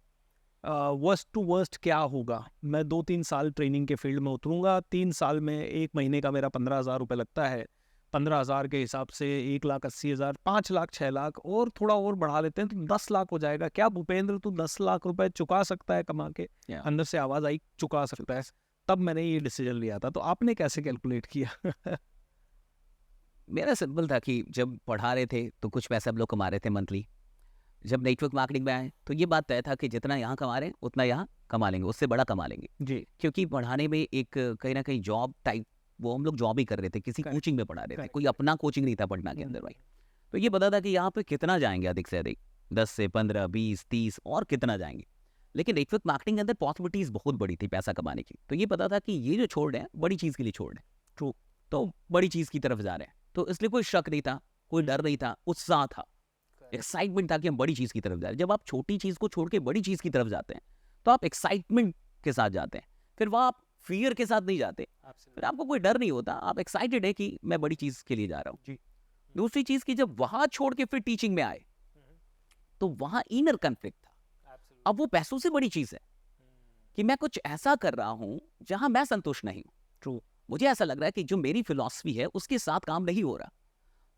वर्स्ट टू वर्स्ट क्या होगा, मैं 2-3 साल ट्रेनिंग के फील्ड में उतरूँगा, 3 साल में 1 महीने का मेरा 15,000 रुपये लगता है, 15,000 के हिसाब से 1,80,000, 5 लाख, 6 लाख और थोड़ा और बढ़ा लेते हैं तो 10 लाख हो जाएगा। क्या भूपेंद्र तू 10 लाख रुपए चुका सकता है कमा के? Yeah. अंदर से आवाज़ आई, चुका सकता है। तब मैंने ये डिसीजन लिया था। तो आपने कैसे कैलकुलेट किया? मेरा सिंपल था कि जब पढ़ा रहे थे तो कुछ पैसे हम लोग कमा रहे थे मंथली। जब नेटवर्क मार्केटिंग में आए तो ये बात तय था कि जितना यहाँ कमा रहे हैं उतना यहाँ कमा लेंगे, उससे बड़ा कमा लेंगे। जी। क्योंकि पढ़ाने में एक कहीं ना कहीं जॉब टाइप, वो हम लोग जॉब ही कर रहे थे, किसी Correct. कोचिंग में पढ़ा रहे थे, Correct. कोई अपना कोचिंग नहीं था पढ़ना के अंदर भाई। तो ये पता था कि यहाँ पे कितना जाएंगे अधिक से अधिक, 10 से 15, 20, 30 और कितना जाएंगे। लेकिन नेटवर्क मार्केटिंग के अंदर पॉसिबिलिटीज बहुत बड़ी थी पैसा कमाने की। तो ये पता था कि ये जो छोड़ रहे हैं बड़ी चीज़ के लिए छोड़ रहे हैं। True. तो बड़ी चीज़ की तरफ जा रहे हैं, तो इसलिए कोई शक नहीं था, कोई डर नहीं था, उत्साह था, एक्साइटमेंट था कि हम बड़ी चीज़ की तरफ जा रहे हैं। जब आप छोटी चीज़ को छोड़ के बड़ी चीज़ की तरफ जाते हैं तो आप एक्साइटमेंट के साथ जाते हैं, फिर वहाँ आप फियर के साथ नहीं जाते, फिर आपको कोई डर नहीं होता, आप एक्साइटेड है कि मैं बड़ी चीज़ के लिए जा रहा हूँ। जी। दूसरी चीज़ की जब वहाँ छोड़ के फिर टीचिंग में आए तो वहाँ इनर कन्फ्लिक्ट था। अब वो पैसों से बड़ी चीज़ है कि मैं कुछ ऐसा कर रहा हूँ जहाँ मैं संतुष्ट नहीं हूँ। ट्रू। मुझे ऐसा लग रहा है कि जो मेरी फिलॉसफी है उसके साथ काम नहीं हो रहा।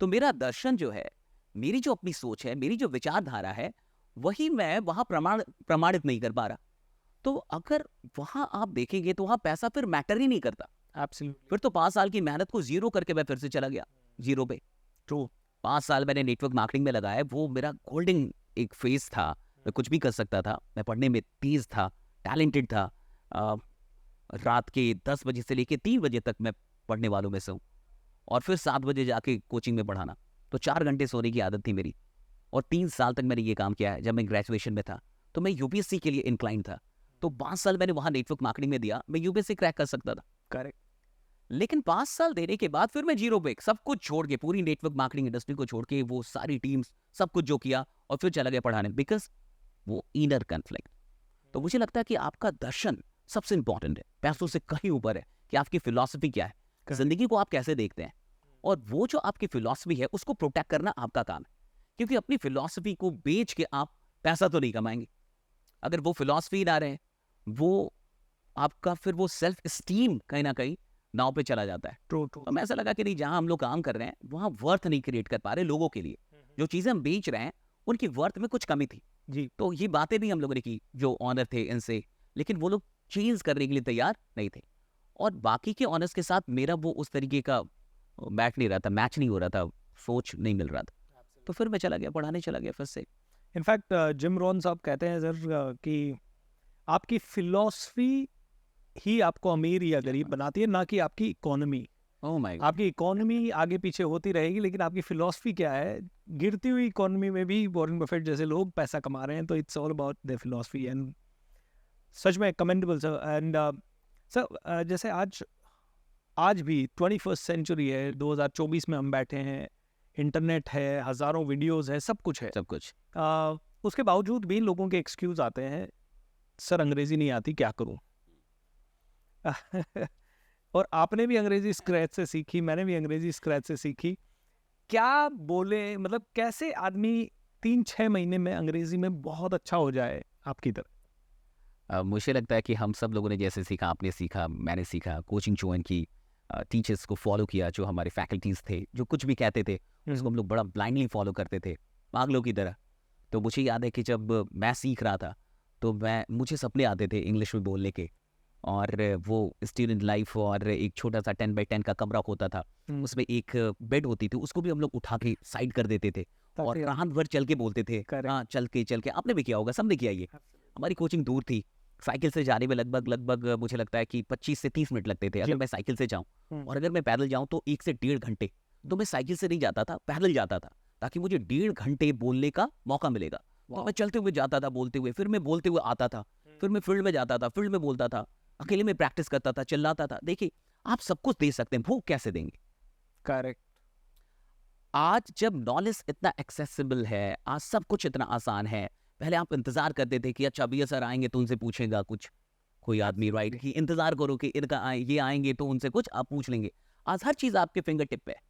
तो मेरा दर्शन जो है, मेरी जो अपनी सोच है, मेरी जो विचारधारा है, वही मैं वहाँ प्रमाणित नहीं कर पा रहा। तो अगर वहाँ आप देखेंगे तो वहाँ पैसा फिर मैटर ही नहीं करता। एब्सोल्युटली। फिर तो 5 साल की मेहनत को जीरो करके मैं फिर से चला गया जीरो पे। ट्रू। 5 साल मैंने नेटवर्क मार्केटिंग में लगाया, वो मेरा गोल्डन एक फेज था, मैं कुछ भी कर सकता था, मैं पढ़ने में तेज था, टैलेंटेड था। रात के 10 बजे से लेके 3 बजे तक मैं पढ़ने वालों में से हूँ, और फिर 7 बजे जाके कोचिंग में पढ़ाना। तो 4 घंटे सोने की आदत थी मेरी, और 3 साल तक मैंने ये काम किया है। जब मैं ग्रेजुएशन में था तो मैं यूपीएससी के लिए इंक्लाइन था, तो 5 साल मैंने वहाँ नेटवर्क मार्केटिंग में दिया, मैं यूपीएससी क्रैक कर सकता था। करेक्ट। लेकिन 5 साल देने के बाद फिर मैं जीरो पे, सब कुछ छोड़ के, पूरी नेटवर्क मार्केटिंग इंडस्ट्री को छोड़ के, वो सारी टीम्स, सब कुछ जो किया, और फिर चला गया पढ़ाने, बिकॉज वो इनर कन्फ्लिक्ट। तो मुझे लगता है कि आपका दर्शन सबसे इंपॉर्टेंट है, पैसों से कहीं ऊपर है, कि आपकी फिलॉसफी क्या है, जिंदगी को आप कैसे देखते हैं, और वो जो आपकी फिलॉसफी है उसको प्रोटेक्ट करना आपका काम है। क्योंकि अपनी फिलॉसफी को बेच के आप पैसा तो नहीं कमाएंगे। अगर वो फिलॉसफी ना रहे, वो आपका फिर वो सेल्फ स्टीम कहीं ना कहीं नाव पे चला जाता है। ट्रू। ट्रू। तो मैं ऐसा लगा कि नहीं, जहां हम लोग काम कर रहे हैं वहां वर्थ नहीं क्रिएट कर पा रहे लोगों के लिए, जो चीजें हम बेच रहे हैं उनकी वर्थ में कुछ कमी थी। जी। तो ये बातें भी हम लोगों ने की, जो ऑनर थे इनसे, लेकिन वो लोग चेंज करने के लिए तैयार नहीं थे, और बाकी के ऑनर्स के साथ मेरा वो उस तरीके का बैठ नहीं रहा था, मैच नहीं हो रहा था, सोच नहीं मिल रहा था। तो फिर मैं चला गया, पढ़ाने चला गया फिर से। इनफैक्ट जिम रॉन साहब कहते हैं सर कि आपकी फिलॉसफी ही आपको अमीर या गरीब बनाती है, ना कि आपकी इकोनॉमी। Oh my God. आपकी इकोनॉमी आगे पीछे होती रहेगी, लेकिन आपकी फिलॉसफी क्या है? गिरती हुई इकोनॉमी में भी वॉरेन बफेट जैसे लोग पैसा कमा रहे हैं, तो it's all about their philosophy and such में कमेंडेबल सर। एंड सर जैसे आज भी 21st सेंचुरी है, 2024 में हम बैठे हैं, इंटरनेट है, हज़ारों वीडियोस है, सब कुछ है। सब कुछ। उसके बावजूद भी लोगों के एक्सक्यूज़ आते हैं, सर अंग्रेज़ी नहीं आती, क्या करूं? और आपने भी अंग्रेज़ी स्क्रैच से सीखी, मैंने भी अंग्रेज़ी स्क्रैच से सीखी। क्या बोले, मतलब कैसे आदमी 3-6 महीने में अंग्रेज़ी में बहुत अच्छा हो जाए आपकी तरह? मुझे लगता है कि हम सब लोगों ने जैसे सीखा, आपने सीखा, मैंने सीखा, कोचिंग ज्वाइन की, टीचर्स को फॉलो किया, जो हमारे फैकल्टीज़ थे, जो कुछ भी कहते थे उसको हम लोग बड़ा ब्लाइंडली फॉलो करते थे, पागलों की तरह। तो मुझे याद है कि जब मैं सीख रहा था तो मुझे सपने आते थे इंग्लिश में बोलने के, और वो स्टूडेंट लाइफ, और एक छोटा सा 10x10 का कमरा होता था, उसमें एक बेड होती थी, उसको भी हम लोग उठा के साइड कर देते थे और रात भर चल के बोलते थे। हाँ, चल के आपने भी किया होगा, सबने किया ये। हमारी कोचिंग दूर थी, साइकिल से जाने में लगभग मुझे लगता है कि 25 से 30 मिनट लगते थे अगर मैं साइकिल से जाऊं, और अगर मैं पैदल जाऊं तो 1 से 1.5 घंटे। तो मैं साइकिल से नहीं जाता था, पैदल जाता था, ताकि मुझे 1.5 घंटे बोलने का मौका मिलेगा। तो मैं चलते हुए जाता था, बोलते हुए, फिर मैं बोलते हुए आता था, फिर मैं फील्ड में जाता था, फील्ड में बोलता था, अकेले में प्रैक्टिस करता था, चिल्लाता था। देखिए, आप सब कुछ दे सकते हैं, भूख कैसे देंगे? करेक्ट। आज जब नॉलेज इतना एक्सेसिबल है, आज सब कुछ इतना आसान है। पहले आप इंतजार करते थे कि अच्छा भैया सर आएंगे तो उनसे पूछेगा कुछ, कोई आदमी, राइट, कि इंतजार करो कि इनका ये आएंगे तो उनसे कुछ आप पूछ लेंगे। आज हर चीज आपके फिंगर टिप पे है,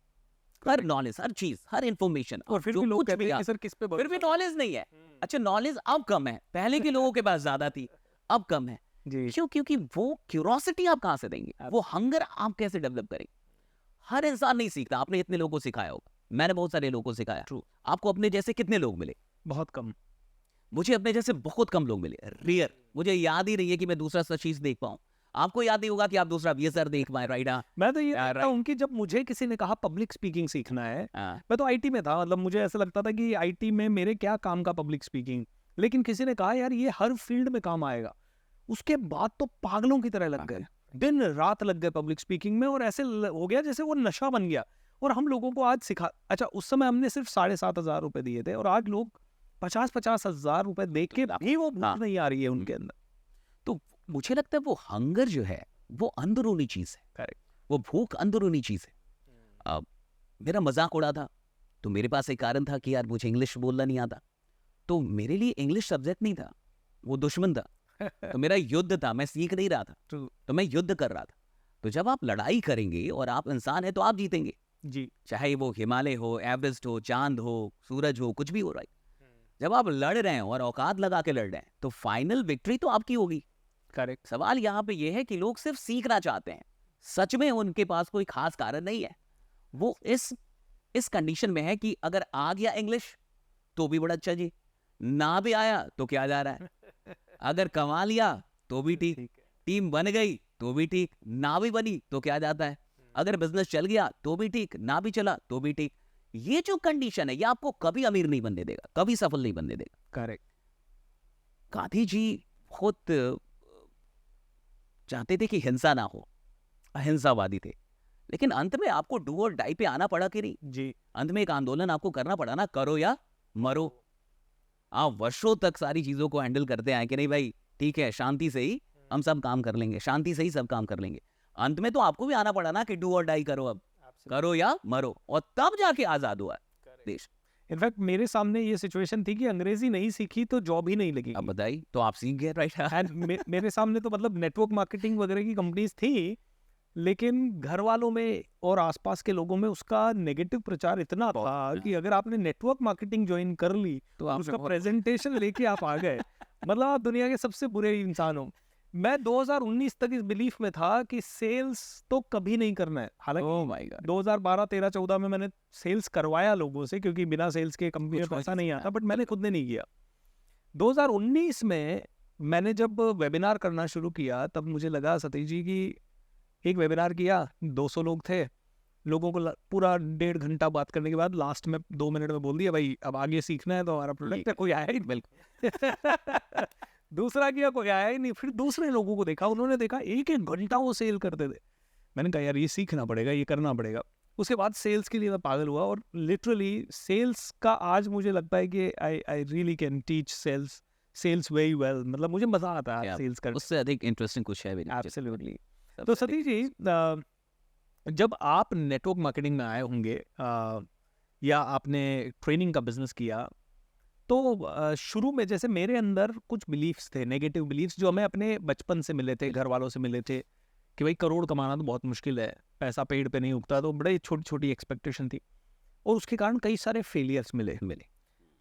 हर नॉलेज, हर चीज, हर इंफॉर्मेशन। और फिर भी लोग कहते हैं कि सर किस पे फिर भी नॉलेज नहीं है। अच्छा, नॉलेज अब कम है, पहले के लोगों के पास ज्यादा थी, अब कम है। जी। क्यों? क्योंकि वो क्यूरोसिटी आप कहां से देंगे, वो हंगर आप कैसे डेवलप करेंगे? हर इंसान नहीं सीखता। आपने इतने लोगों को सिखाया होगा, मैंने बहुत सारे लोगों को सिखाया। True. आपको अपने जैसे कितने लोग मिले? बहुत कम। मुझे अपने जैसे बहुत कम लोग मिले, रेयर। मुझे याद ही नहीं है कि मैं दूसरा सच चीज देख पाऊं। आपको याद नहीं होगा कि आप दूसरा VSR देख पाए, राइट? मैं तो ये कहता हूं कि जब मुझे किसी ने कहा पब्लिक स्पीकिंग सीखना है, मैं तो आईटी में था, मतलब मुझे ऐसा लगता था कि आईटी में मेरे क्या काम का पब्लिक स्पीकिंग, लेकिन किसी ने कहा यार ये हर फील्ड में काम आएगा। उसके बाद तो पागलों की तरह लग गए, दिन रात लग गए पब्लिक स्पीकिंग में, और ऐसे हो गया जैसे वो नशा बन गया। और हम लोगों को आज सिखा, अच्छा उस समय हमने सिर्फ 7,500 रुपए दिए थे, और आज लोग 50-50 हजार रुपए दे के भी वो भूख नहीं आ रही है उनके अंदर। तो मुझे लगता है वो हंगर जो है वो अंदरूनी चीज है। करेक्ट। वो भूख अंदरूनी चीज है। मेरा मजाक उड़ा था तो मेरे पास एक कारण था कि यार मुझे इंग्लिश बोलना नहीं आता, तो मेरे लिए इंग्लिश सब्जेक्ट नहीं था, वो दुश्मन था। तो मेरा युद्ध था, मैं सीख नहीं रहा था, तो मैं युद्ध कर रहा था। तो जब आप लड़ाई करेंगे और आप इंसान है तो आप जीतेंगे जी। चाहे वो हिमालय हो, एवरेस्ट हो, चांद हो, सूरज हो, कुछ भी हो रहा है। जब आप लड़ रहे हैं और औकात लगा के लड़ रहे हैं तो फाइनल विक्ट्री तो आपकी होगी। करेक्ट। सवाल यहाँ पे ये है कि लोग सिर्फ सीखना चाहते हैं, सच में उनके पास कोई खास कारण नहीं है। वो इस कंडीशन में है कि अगर आ गया इंग्लिश तो भी बड़ा अच्छा जी, ना भी आया तो क्या जा रहा है, अगर कमा लिया तो भी ठीक, टीम बन गई तो भी ठीक, ना भी बनी तो क्या जाता है, अगर बिजनेस चल गया तो भी ठीक, ना भी चला तो भी ठीक। ये जो कंडीशन है ये आपको कभी अमीर नहीं बनने देगा, कभी सफल नहीं बनने देगा। करेक्ट। गांधी जी खुद चाहते थे कि हिंसा ना हो, अहिंसावादी थे, लेकिन अंत में आपको डू और डाई पे आना पड़ा कि नहीं जी। अंत में एक आंदोलन आपको करना पड़ा ना, करो या मरो। आप वर्षों तक सारी चीजों को हैंडल करते आए कि नहीं भाई ठीक है, शांति से ही हम सब काम कर लेंगे, शांति से ही सब काम कर लेंगे। अंत में तो आपको भी आना पड़ा ना कि डू और डाई करो, अब करो या मरो, और तब जाके आजाद हुआ देश। इनफैक्ट मेरे सामने ये सिचुएशन थी कि अंग्रेजी नहीं सीखी तो जॉब ही नहीं लगी। अब बताइए, तो आप सीख गए, राइट? एंड मेरे सामने तो मतलब नेटवर्क मार्केटिंग वगैरह की कंपनीज थी, लेकिन घर वालों में और आसपास के लोगों में उसका नेगेटिव प्रचार इतना था कि अगर आपने नेटवर्क मार्केटिंग ज्वाइन कर ली तो उसका प्रेजेंटेशन लेके आप आ गए, मतलब आप दुनिया के सबसे बुरे इंसान हो। मैं 2019 तक इस बिलीफ में था कि सेल्स तो कभी नहीं करना है। हालांकि 2012, 13, 14 में मैंने सेल्स करवाया लोगों से, क्योंकि बिना सेल्स के कंपनी में पैसा नहीं आता, बट मैंने खुद ने नहीं किया। 2019 में मैंने जब वेबिनार करना शुरू किया तब मुझे लगा सतीश जी की एक वेबिनार किया, 200 लोग थे, लोगों को पूरा 1.5 घंटा बात करने के बाद लास्ट में 2 मिनट में बोल दिया भाई अब आगे सीखना है तो हमारा प्रोडक्ट है, कोई आया ही बिल्कुल। दूसरा किया, कोई आया ही नहीं। फिर दूसरे लोगों को देखा, उन्होंने देखा 1-1 घंटा वो सेल करते थे। मैंने कहा यार ये सीखना पड़ेगा, ये करना पड़ेगा। उसके बाद सेल्स के लिए मैं पागल हुआ और लिटरली सेल्स का आज मुझे लगता है कि I really can teach sales very well. मतलब मुझे मजा आता है Yeah. सेल्स करने। उससे अधिक इंटरेस्टिंग कुछ है भी नहीं। एब्सोल्युटली। सबसे तो अधिक सतीश जी, जब आप नेटवर्क मार्केटिंग में आए होंगे या आपने ट्रेनिंग का बिजनेस किया, तो शुरू में जैसे मेरे अंदर कुछ बिलीफ्स थे, नेगेटिव बिलीफ्स, जो हमें अपने बचपन से मिले थे, घर वालों से मिले थे, कि भाई करोड़ कमाना तो बहुत मुश्किल है, पैसा पेड़ पे नहीं उगता। तो बड़े छोटी छोटी एक्सपेक्टेशन थी और उसके कारण कई सारे फेलियर्स मिले।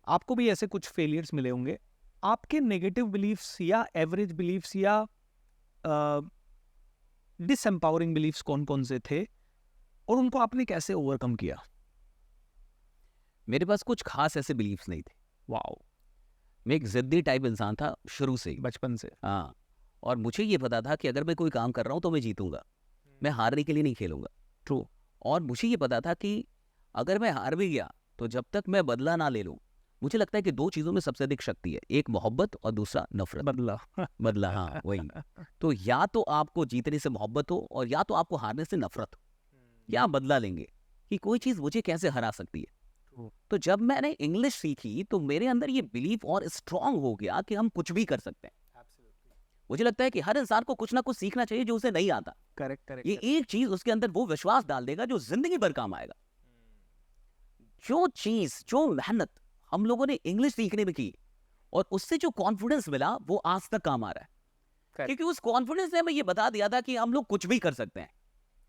आपको भी ऐसे कुछ फेलियर्स मिले होंगे। आपके नेगेटिव बिलीफ्स या एवरेज बिलीफ्स या डिसएम्पावरिंग बिलीफ्स कौन कौन से थे और उनको आपने कैसे ओवरकम किया? मेरे पास कुछ खास ऐसे बिलीव्स नहीं थे। वाओ, मैं एक जिद्दी टाइप इंसान था शुरू से ही। बचपन से। हाँ, और मुझे ये पता था कि अगर मैं कोई काम कर रहा हूँ तो मैं जीतूंगा, मैं हारने के लिए नहीं खेलूंगा। ट्रू। और मुझे ये पता था कि अगर मैं हार भी गया तो जब तक मैं बदला ना ले लूं, मुझे लगता है कि दो चीज़ों में सबसे अधिक शक्ति है, एक मोहब्बत और दूसरा नफरत। बदला। बदला, हाँ वही। तो या तो आपको जीतने से मोहब्बत हो और या तो आपको हारने से नफरत हो, या आप बदला लेंगे कि कोई चीज़ मुझे कैसे हरा सकती है। तो जब मैंने इंग्लिश सीखी तो मेरे अंदर ये बिलीफ और स्ट्रांग हो गया कि हम कुछ भी कर सकते हैं। मुझे लगता है कि हर इंसान को कुछ ना कुछ सीखना चाहिए जो उसे नहीं आता। Correct correct. ये एक चीज उसके अंदर वो विश्वास डाल देगा जो जिंदगी भर काम आएगा। जो चीज, जो मेहनत हम लोगों ने इंग्लिश सीखने में की और उससे जो कॉन्फिडेंस मिला वो आज तक काम आ रहा है। Correct. क्योंकि उस कॉन्फिडेंस ने हमें ये बता दिया था कि हम लोग कुछ भी कर सकते हैं,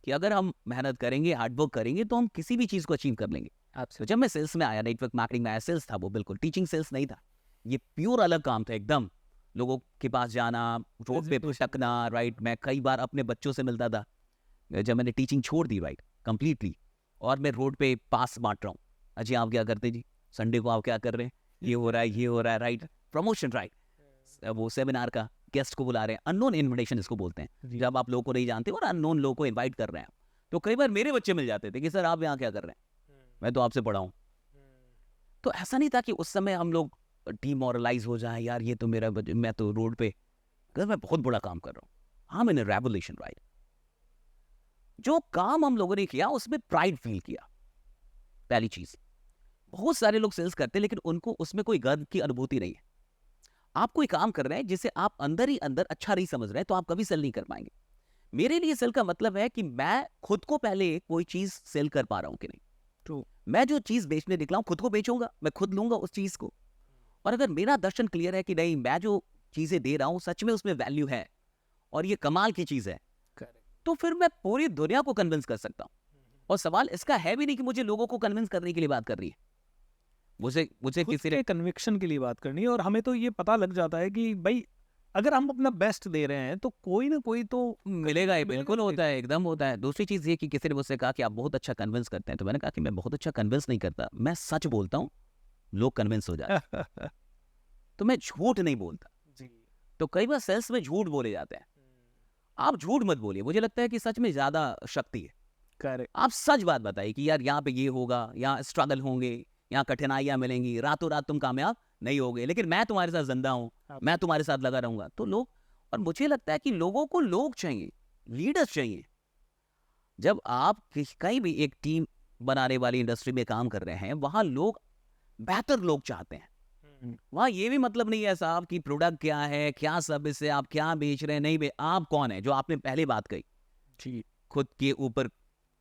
कि अगर हम मेहनत करेंगे, हार्डवर्क करेंगे तो हम किसी भी चीज को अचीव कर लेंगे। तो जब मैं सेल्स में आया, नेटवर्क मार्केटिंग में आया, सेल्स था वो बिल्कुल टीचिंग सेल्स नहीं था। ये प्योर अलग काम था एकदम। लोगों के पास जाना, रोड पे भटकना, राइट। मैं कई बार अपने बच्चों से मिलता था जब मैंने टीचिंग छोड़ दी, राइट, कंप्लीटली, और मैं रोड पे पास बांट रहा हूँ। अजी आप क्या करते जी, संडे को आप क्या कर रहे हैं, ये हो रहा है, ये हो रहा है, राइट, प्रमोशन, राइट, वो सेमिनार का गेस्ट को बुला रहे हैं, अननोन इन्विटेशन इसको बोलते हैं, जब आप लोगों को नहीं जानते और अननोन लोगों को इन्वाइट कर रहे हैं। तो कई बार मेरे बच्चे मिल जाते थे कि सर आप यहाँ क्या कर रहे हैं, मैं तो आपसे पढ़ा हूँ। तो ऐसा नहीं था कि उस समय हम लोग डिमोरलाइज हो जाए, यार ये तो मेरा मैं तो रोड पे, अगर मैं बहुत बड़ा काम कर रहा हूँ, हाँ मैंने रेवोल्यूशन, राइट, जो काम हम लोगों ने किया उसमें प्राइड फील किया। पहली चीज, बहुत सारे लोग सेल्स करते हैं लेकिन उनको उसमें कोई गर्व की अनुभूति नहीं है। आप कोई काम कर रहे हैं जिसे आप अंदर ही अंदर अच्छा नहीं समझ रहे हैं तो आप कभी सेल नहीं कर पाएंगे। मेरे लिए सेल का मतलब है कि मैं खुद को पहले कोई चीज सेल कर पा रहा हूं कि नहीं। ट्रू। मैं जो चीज बेचने निकला हूं खुद को बेचूंगा, मैं खुद लूंगा उस चीज को। और अगर मेरा दर्शन क्लियर है कि नहीं, मैं जो चीजें दे रहा हूं सच में उसमें वैल्यू है और ये कमाल की चीज है, तो फिर मैं पूरी दुनिया को कन्विंस कर सकता हूं। और सवाल इसका है भी नहीं कि मुझे लोगों को कन्विंस करने के लिए बात कर रही है, मुझे किसी ने कन्विक्शन के लिए बात करनी है। और हमें तो ये पता लग जाता है कि भाई अगर हम अपना बेस्ट दे रहे हैं तो कोई ना कोई तो मिलेगा ही, बिल्कुल होता है, एकदम होता है। दूसरी चीज ये कि किसी ने मुझसे कहा कि आप बहुत अच्छा कन्विंस करते हैं, तो मैंने कहा कि मैं बहुत अच्छा कन्विंस नहीं करता, मैं सच बोलता हूँ, लोग कन्विंस हो जाते हैं। तो मैं झूठ नहीं बोलता जी। तो कई बार सेल्स में झूठ बोले जाते हैं, आप झूठ मत बोलिए। मुझे लगता है कि सच में ज्यादा शक्ति है। करेक्ट। आप सच बात बताइए कि यार यहाँ पे ये होगा, यहाँ स्ट्रगल होंगे, यहाँ कठिनाइयां मिलेंगी, रातों रात तुम कामयाब नहीं होगे, लेकिन मैं तुम्हारे साथ जिंदा हूँ, मैं तुम्हारे साथ लगा रहूंगा। तो लोग, और मुझे लगता है कि लोगों को लोग चाहिए, लीडर्स चाहिए। जब आप कहीं भी एक टीम बनाने वाली इंडस्ट्री में काम कर रहे हैं, वहां लोग बेहतर लोग चाहते हैं। वहां ये भी मतलब नहीं है साहब कि प्रोडक्ट क्या है, क्या सर्विस है, आप क्या बेच रहे हैं, नहीं आप कौन है, जो आपने पहले बात कही जी, खुद के ऊपर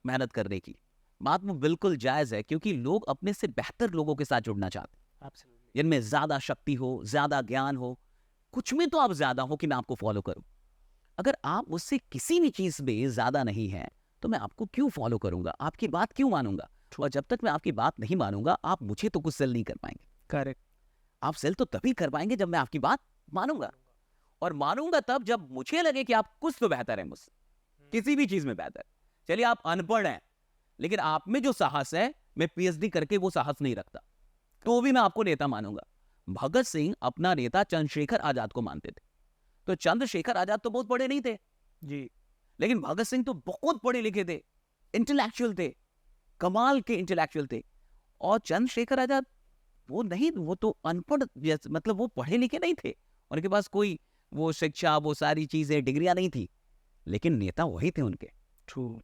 मेहनत करने की बात, वो बिल्कुल जायज है। क्योंकि लोग अपने से बेहतर लोगों के साथ जुड़ना चाहते हैं, जिनमें ज्यादा शक्ति हो, ज्यादा ज्ञान हो, कुछ में तो आप ज्यादा हो कि मैं आपको फॉलो करूं। अगर आप मुझसे किसी भी चीज में ज्यादा नहीं है तो मैं आपको क्यों फॉलो करूंगा, आपकी बात क्यों मानूंगा। और जब तक मैं आपकी बात नहीं मानूंगा आप मुझे तो कुछ सेल नहीं कर पाएंगे। करेक्ट। आप सेल तो तभी कर पाएंगे जब मैं आपकी बात मानूंगा, और मानूंगा तब जब मुझे लगे कि आप कुछ तो बेहतर है मुझसे, किसी भी चीज में बेहतर। चलिए आप अनपढ़ हैं लेकिन आप में जो साहस है, मैं पीएचडी करके वो साहस नहीं रखता, तो भी मैं आपको नेता मानूंगा। भगत सिंह अपना नेता चंद्रशेखर आजाद को मानते थे, तो चंद्रशेखर आजाद तो बहुत पढ़े नहीं थे जी, लेकिन भगत सिंह तो बहुत पढ़े लिखे थे, इंटेलेक्चुअल थे, कमाल के इंटेलेक्चुअल थे। और चंद्रशेखर आजाद वो नहीं, वो तो अनपढ़, मतलब वो पढ़े लिखे नहीं थे, उनके पास कोई वो शिक्षा, वो सारी चीजें, डिग्रियां नहीं थी, लेकिन नेता वही थे उनके। ट्रू।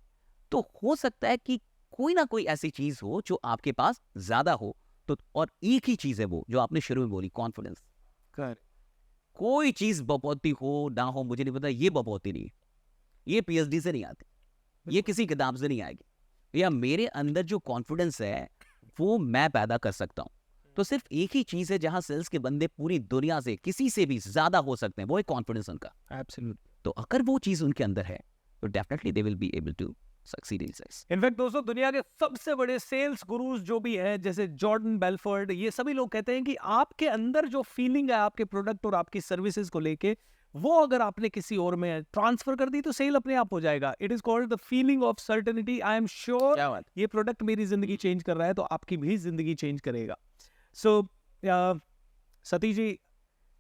तो हो सकता है कि कोई ना कोई ऐसी चीज हो जो आपके पास ज्यादा हो, तो और एक ही चीज है वो जो आपने शुरू में बोली, कॉन्फिडेंस। करेक्ट। कोई चीज बपौती हो ना हो मुझे नहीं पता, ये बपौती नहीं है, ये पीएचडी से नहीं आती, ये किसी किताब से नहीं आएगी, या मेरे अंदर जो कॉन्फिडेंस है वो मैं पैदा कर सकता हूँ। तो सिर्फ एक ही चीज है जहां सेल्स के बंदे पूरी दुनिया से किसी से भी ज्यादा हो सकते हैं, वो है कॉन्फिडेंस उनका। एब्सोल्युटली। तो अगर वो चीज उनके अंदर है तो definitely they will be able to succeed in sales. In fact दोस्तों, दुनिया के सबसे बड़े सेल्स गुरुज जो भी हैं, जैसे जॉर्डन बेलफोर्ड, ये सभी लोग कहते हैं कि आपके अंदर जो फीलिंग है आपके प्रोडक्ट और आपकी सर्विसेज को लेके, वो अगर आपने किसी और में ट्रांसफर कर दी तो सेल अपने आप हो जाएगा। It is called the feeling of certainty. I am sure क्या बात। ये प्रोडक्ट मेरी जिंदगी चेंज कर रहा है तो आपकी भी जिंदगी चेंज करेगा। सो सतीश जी,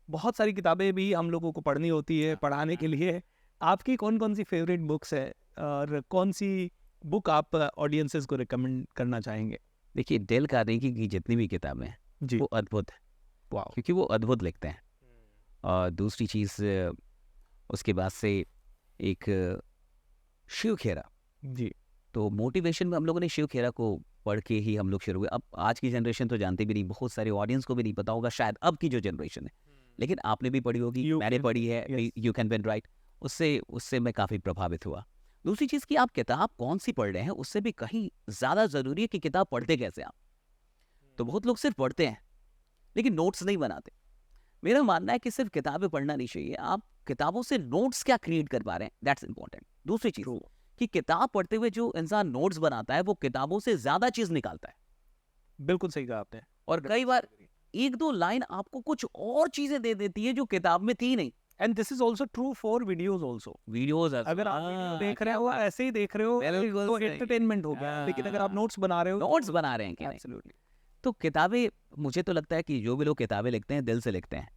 बहुत सारी किताबें भी हम लोगों को पढ़नी होती है पढ़ाने के लिए। आपकी कौन कौन सी फेवरेट बुक्स है और कौन सी बुक आप ऑडियंसेस को रिकमेंड करना चाहेंगे? देखिए, डेल कार्नेगी की जितनी भी किताबें हैं जी। वो अद्भुत है, वाह। क्योंकि वो अद्भुत लिखते हैं। और दूसरी चीज उसके बाद से एक शिव खेरा। जी। तो मोटिवेशन में हम लोगों ने शिव खेरा को पढ़ के ही हम लोग शुरू हुए। अब आज की जनरेशन तो जानते भी नहीं, बहुत सारे ऑडियंस को भी नहीं पता होगा शायद अब की जो जनरेशन है, लेकिन आपने भी पढ़ी होगी, You मैंने Can पढ़ी Win, है, yes. You can win right. उससे मैं काफ़ी प्रभावित हुआ। दूसरी चीज़ कि आप किताब कौन सी पढ़ रहे हैं उससे भी कहीं ज़्यादा ज़रूरी है कि किताब पढ़ते कैसे आप। तो बहुत लोग सिर्फ पढ़ते हैं लेकिन नोट्स नहीं बनाते। मेरा मानना है कि सिर्फ किताबें पढ़ना नहीं चाहिए, आप किताबों से नोट्स क्या क्रिएट कर पा रहे हैं, दैट्स इंपॉर्टेंट। दूसरी चीज़ कि किताब पढ़ते हुए जो इंसान नोट्स बनाता है वो किताबों से ज़्यादा चीज़ निकालता है। बिल्कुल सही कहा आपने। और कई बार एक दो लाइन आपको कुछ और चीज़ें दे देती है जो किताब में थी नहीं। And this is also true for videos also. Videos अगर आप वीडियो देख रहे हो ऐसे ही देख रहे हो बिल्कुल तो सही। एंटरटेनमेंट हो गया, लेकिन अगर आप नोट्स बना रहे हो नोट्स बना रहे हैं कि नहीं। एब्सोल्युटली। तो किताबें, मुझे तो लगता है कि जो भी लोग किताबें लिखते हैं दिल से लिखते हैं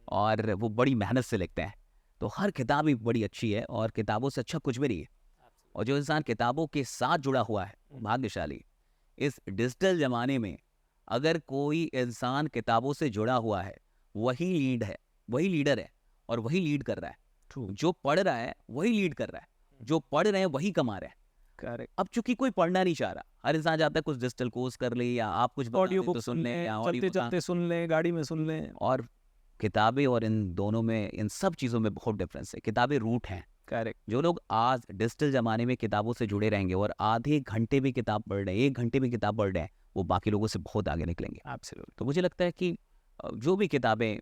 और वो बड़ी मेहनत से लिखते हैं। तो हर किताब ही बड़ी अच्छी है और किताबों से अच्छा कुछ भी नहीं है। और जो इंसान किताबों के साथ जुड़ा हुआ है वो भाग्यशाली। इस डिजिटल ज़माने में अगर कोई इंसान किताबों से जुड़ा हुआ है वही लीड है, वही लीडर है और वही लीड कर रहा है। ट्रू। जो पढ़ रहा है वही लीड कर रहा है, जो पढ़ रहे हैं वही कमा रहे हैं। करेक्ट। अब चूंकि कोई पढ़ना नहीं चाह रहा, हर इंसान चाहता है कुछ डिजिटल कोर्स कर ले या आप कुछ बता ऑडियो दें तो बुक सुन लें या चलते ऑडियो चलते सुन लें, गाड़ी में सुन लें। और किताबें और इन दोनों में, इन सब चीज़ों में बहुत डिफरेंस है। किताबें रूट हैं। करेक्ट। जो लोग आज डिजिटल ज़माने में किताबों से जुड़े रहेंगे और आधे घंटे भी किताब पढ़ रहे हैं, 1 घंटे भी किताब पढ़ रहे हैं, वो बाकी लोगों से बहुत आगे निकलेंगे। एब्सोल्युटली। तो मुझे लगता है कि जो भी किताबें,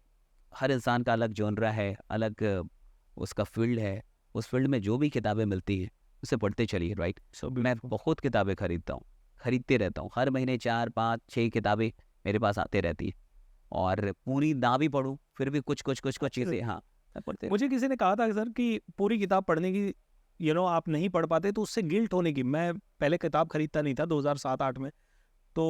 हर इंसान का अलग जॉनरा है, अलग उसका फील्ड है, उस फील्ड में जो भी किताबें मिलती है उसे पढ़ते चलिए, राइट। सो मैं बहुत किताबें खरीदता हूँ, खरीदते रहता हूँ। हर महीने 4, 5, 6 किताबें मेरे पास आते रहती है और पूरी ना भी पढूं फिर भी कुछ चीज़ें हाँ मैं पढ़ते। मुझे किसी ने कहा था सर कि पूरी किताब पढ़ने की आप नहीं पढ़ पाते तो उससे गिल्ट होने की। मैं पहले किताब खरीदता नहीं था 2007-8 में। तो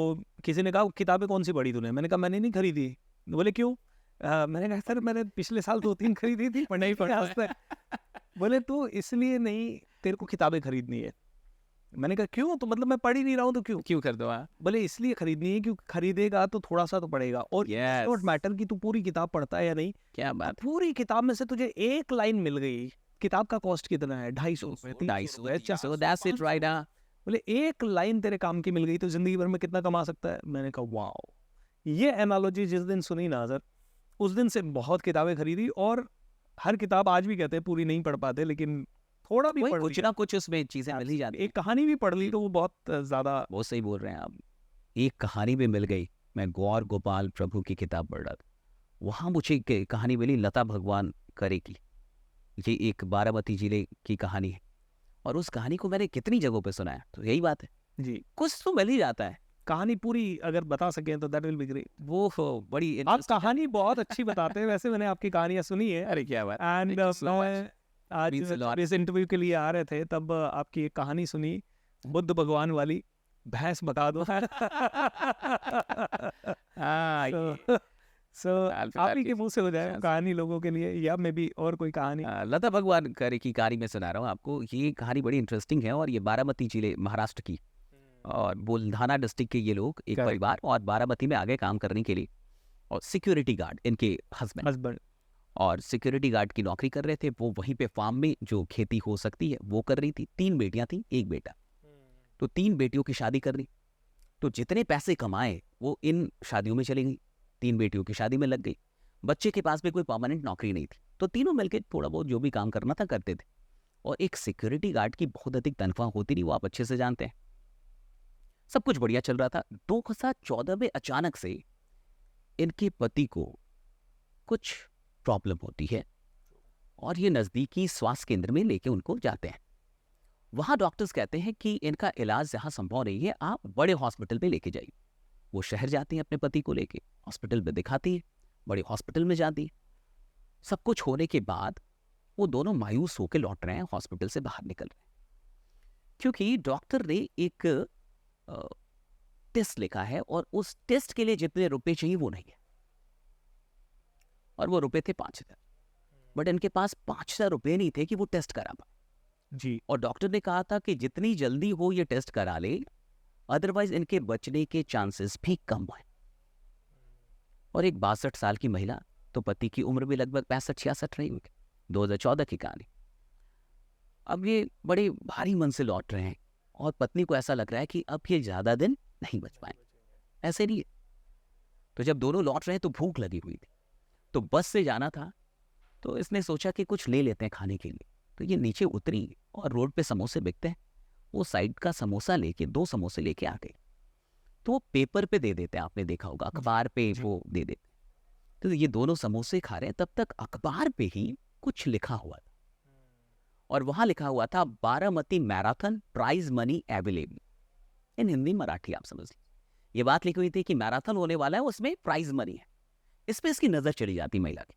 किसी ने कहा किताबें कौन सी पढ़ी तूने? मैंने कहा मैंने नहीं खरीदी। बोले क्यों? मैंने कहा सर मैंने पिछले साल 2-3 खरीदी थी, पर नहीं पढ़ा आज तक। बोले तो इसलिए नहीं, तेरे को किताबें खरीदनी है। मैंने कहा क्यों? तो मतलब मैं पढ़ ही नहीं रहा हूँ तो क्यों कर दो? बोले इसलिए खरीदनी है क्योंकि खरीदेगा तो थोड़ा सा तो पड़ेगा और नॉट मैटर कि तू पूरी किताब पढ़ता है या नहीं। क्या बात। पूरी किताब में से तुझे एक लाइन मिल गई, किताब का कॉस्ट कितना है? 250 So that's it right now. बोले एक लाइन तेरे काम की मिल गई तो जिंदगी भर में कितना कमा सकता है? मैंने कहा वाओ। ये एनालॉजी जिस दिन सुनी ना सर, उस दिन से बहुत किताबें खरीदी और हर किताब आज भी कहते हैं पूरी नहीं पढ़ पाते, लेकिन थोड़ा भी पढ़ कुछ ना कुछ उसमें चीजें मिल ही जाती हैं। एक कहानी भी पढ़ ली तो वो बहुत ज्यादा। बहुत सही बोल रहे हैं आप। एक कहानी भी मिल गई। मैं गौर गोपाल प्रभु की किताब पढ़ रहा था, वहाँ मुझे एक कहानी मिली लता भगवान करे की। ये एक बारामती जिले की कहानी है और उस कहानी को मैंने कितनी जगहों पे सुना है। तो यही बात है, जी कुछ तो मिल ही जाता है। कहानी पूरी अगर बता सकें तो दैट विल बी ग्रेट। वो बड़ी आप interesting कहानी बहुत अच्छी बताते हैं, वैसे मैंने आपकी कहानियां सुनी है। अरे क्या बात। And Thank you so much. आज Means a lot. इस इंटरव्यू के लिए आ रहे थे तब आपकी एक कहानी सुनी, बुद्ध भगवान वाली, भैंस बता दो। हाँ, सो आप ही के मुंह से हो जाए कहानी लोगों के लिए, या मे बी और कोई कहानी। लता भगवान करे की कहानी मैं सुना रहा हूँ आपको। ये कहानी बड़ी इंटरेस्टिंग है और ये बारामती जिले महाराष्ट्र की और बुल्धाना डिस्ट्रिक्ट के ये लोग एक परिवार और बारामती में आगे काम करने के लिए, और सिक्योरिटी गार्ड इनके हस्बैंड। और सिक्योरिटी गार्ड की नौकरी कर रहे थे। वो वहीं पे फार्म में जो खेती हो सकती है वो कर रही थी। 3 बेटियां थी, 1 बेटा। तो 3 बेटियों की शादी कर दी। तो जितने पैसे कमाए वो इन शादियों में चली गई, 3 बेटियों की शादी में लग गई। बच्चे के पास भी कोई परमानेंट नौकरी नहीं थी, तो तीनों मिलकर थोड़ा बहुत जो भी काम करना था करते थे। और एक सिक्योरिटी गार्ड की बहुत अधिक तनख्वाह होती नहीं, वो आप अच्छे से जानते हैं। सब कुछ बढ़िया चल रहा था। 2014 में अचानक से इनके पति को कुछ प्रॉब्लम होती है और ये नज़दीकी स्वास्थ्य केंद्र में लेके उनको जाते हैं। वहाँ डॉक्टर्स कहते हैं कि इनका इलाज यहाँ संभव नहीं है, आप बड़े हॉस्पिटल में लेके जाइए। वो शहर जाती हैं अपने पति को लेके, हॉस्पिटल में दिखाती है, बड़े हॉस्पिटल में जाती है। सब कुछ होने के बाद वो दोनों मायूस होकर लौट रहे हैं, हॉस्पिटल से बाहर निकल रहे हैं, क्योंकि डॉक्टर ने एक टेस्ट लिखा है और उस टेस्ट के लिए जितने रुपए चाहिए वो नहीं है। और वो रुपए थे 5,000, बट इनके पास 5,000 रुपए नहीं थे कि वो टेस्ट करा पाए जी। और डॉक्टर ने कहा था कि जितनी जल्दी हो ये टेस्ट करा ले, अदरवाइज इनके बचने के चांसेस भी कम हैं। और एक 62 साल की महिला, तो पति की उम्र भी लगभग 65-66 रही होगी। 2014 की कहानी। अब ये बड़े भारी मन से लौट रहे हैं और पत्नी को ऐसा लग रहा है कि अब ये ज्यादा दिन नहीं बच पाए। ऐसे नहीं है। तो जब दोनों लौट रहे हैं तो भूख लगी हुई थी, तो बस से जाना था, तो इसने सोचा कि कुछ ले लेते हैं खाने के लिए। तो ये नीचे उतरी और रोड पे समोसे बिकते हैं, वो साइड का समोसा लेके 2 समोसे लेके आ गए। तो वो पेपर पे दे देते हैं, आपने देखा होगा, अखबार पे वो दे देते हैं। तो ये दोनों समोसे खा रहे हैं, तब तक अखबार पे ही कुछ लिखा हुआ था और वहां लिखा हुआ था Baramati marathon prize money available. In Hindi Marathi आप समझ लीजिए। ये बात लिखी हुई थी कि मैराथन होने वाला है, उसमें प्राइज मनी है। इस पे इसकी नजर चली जाती महिला की,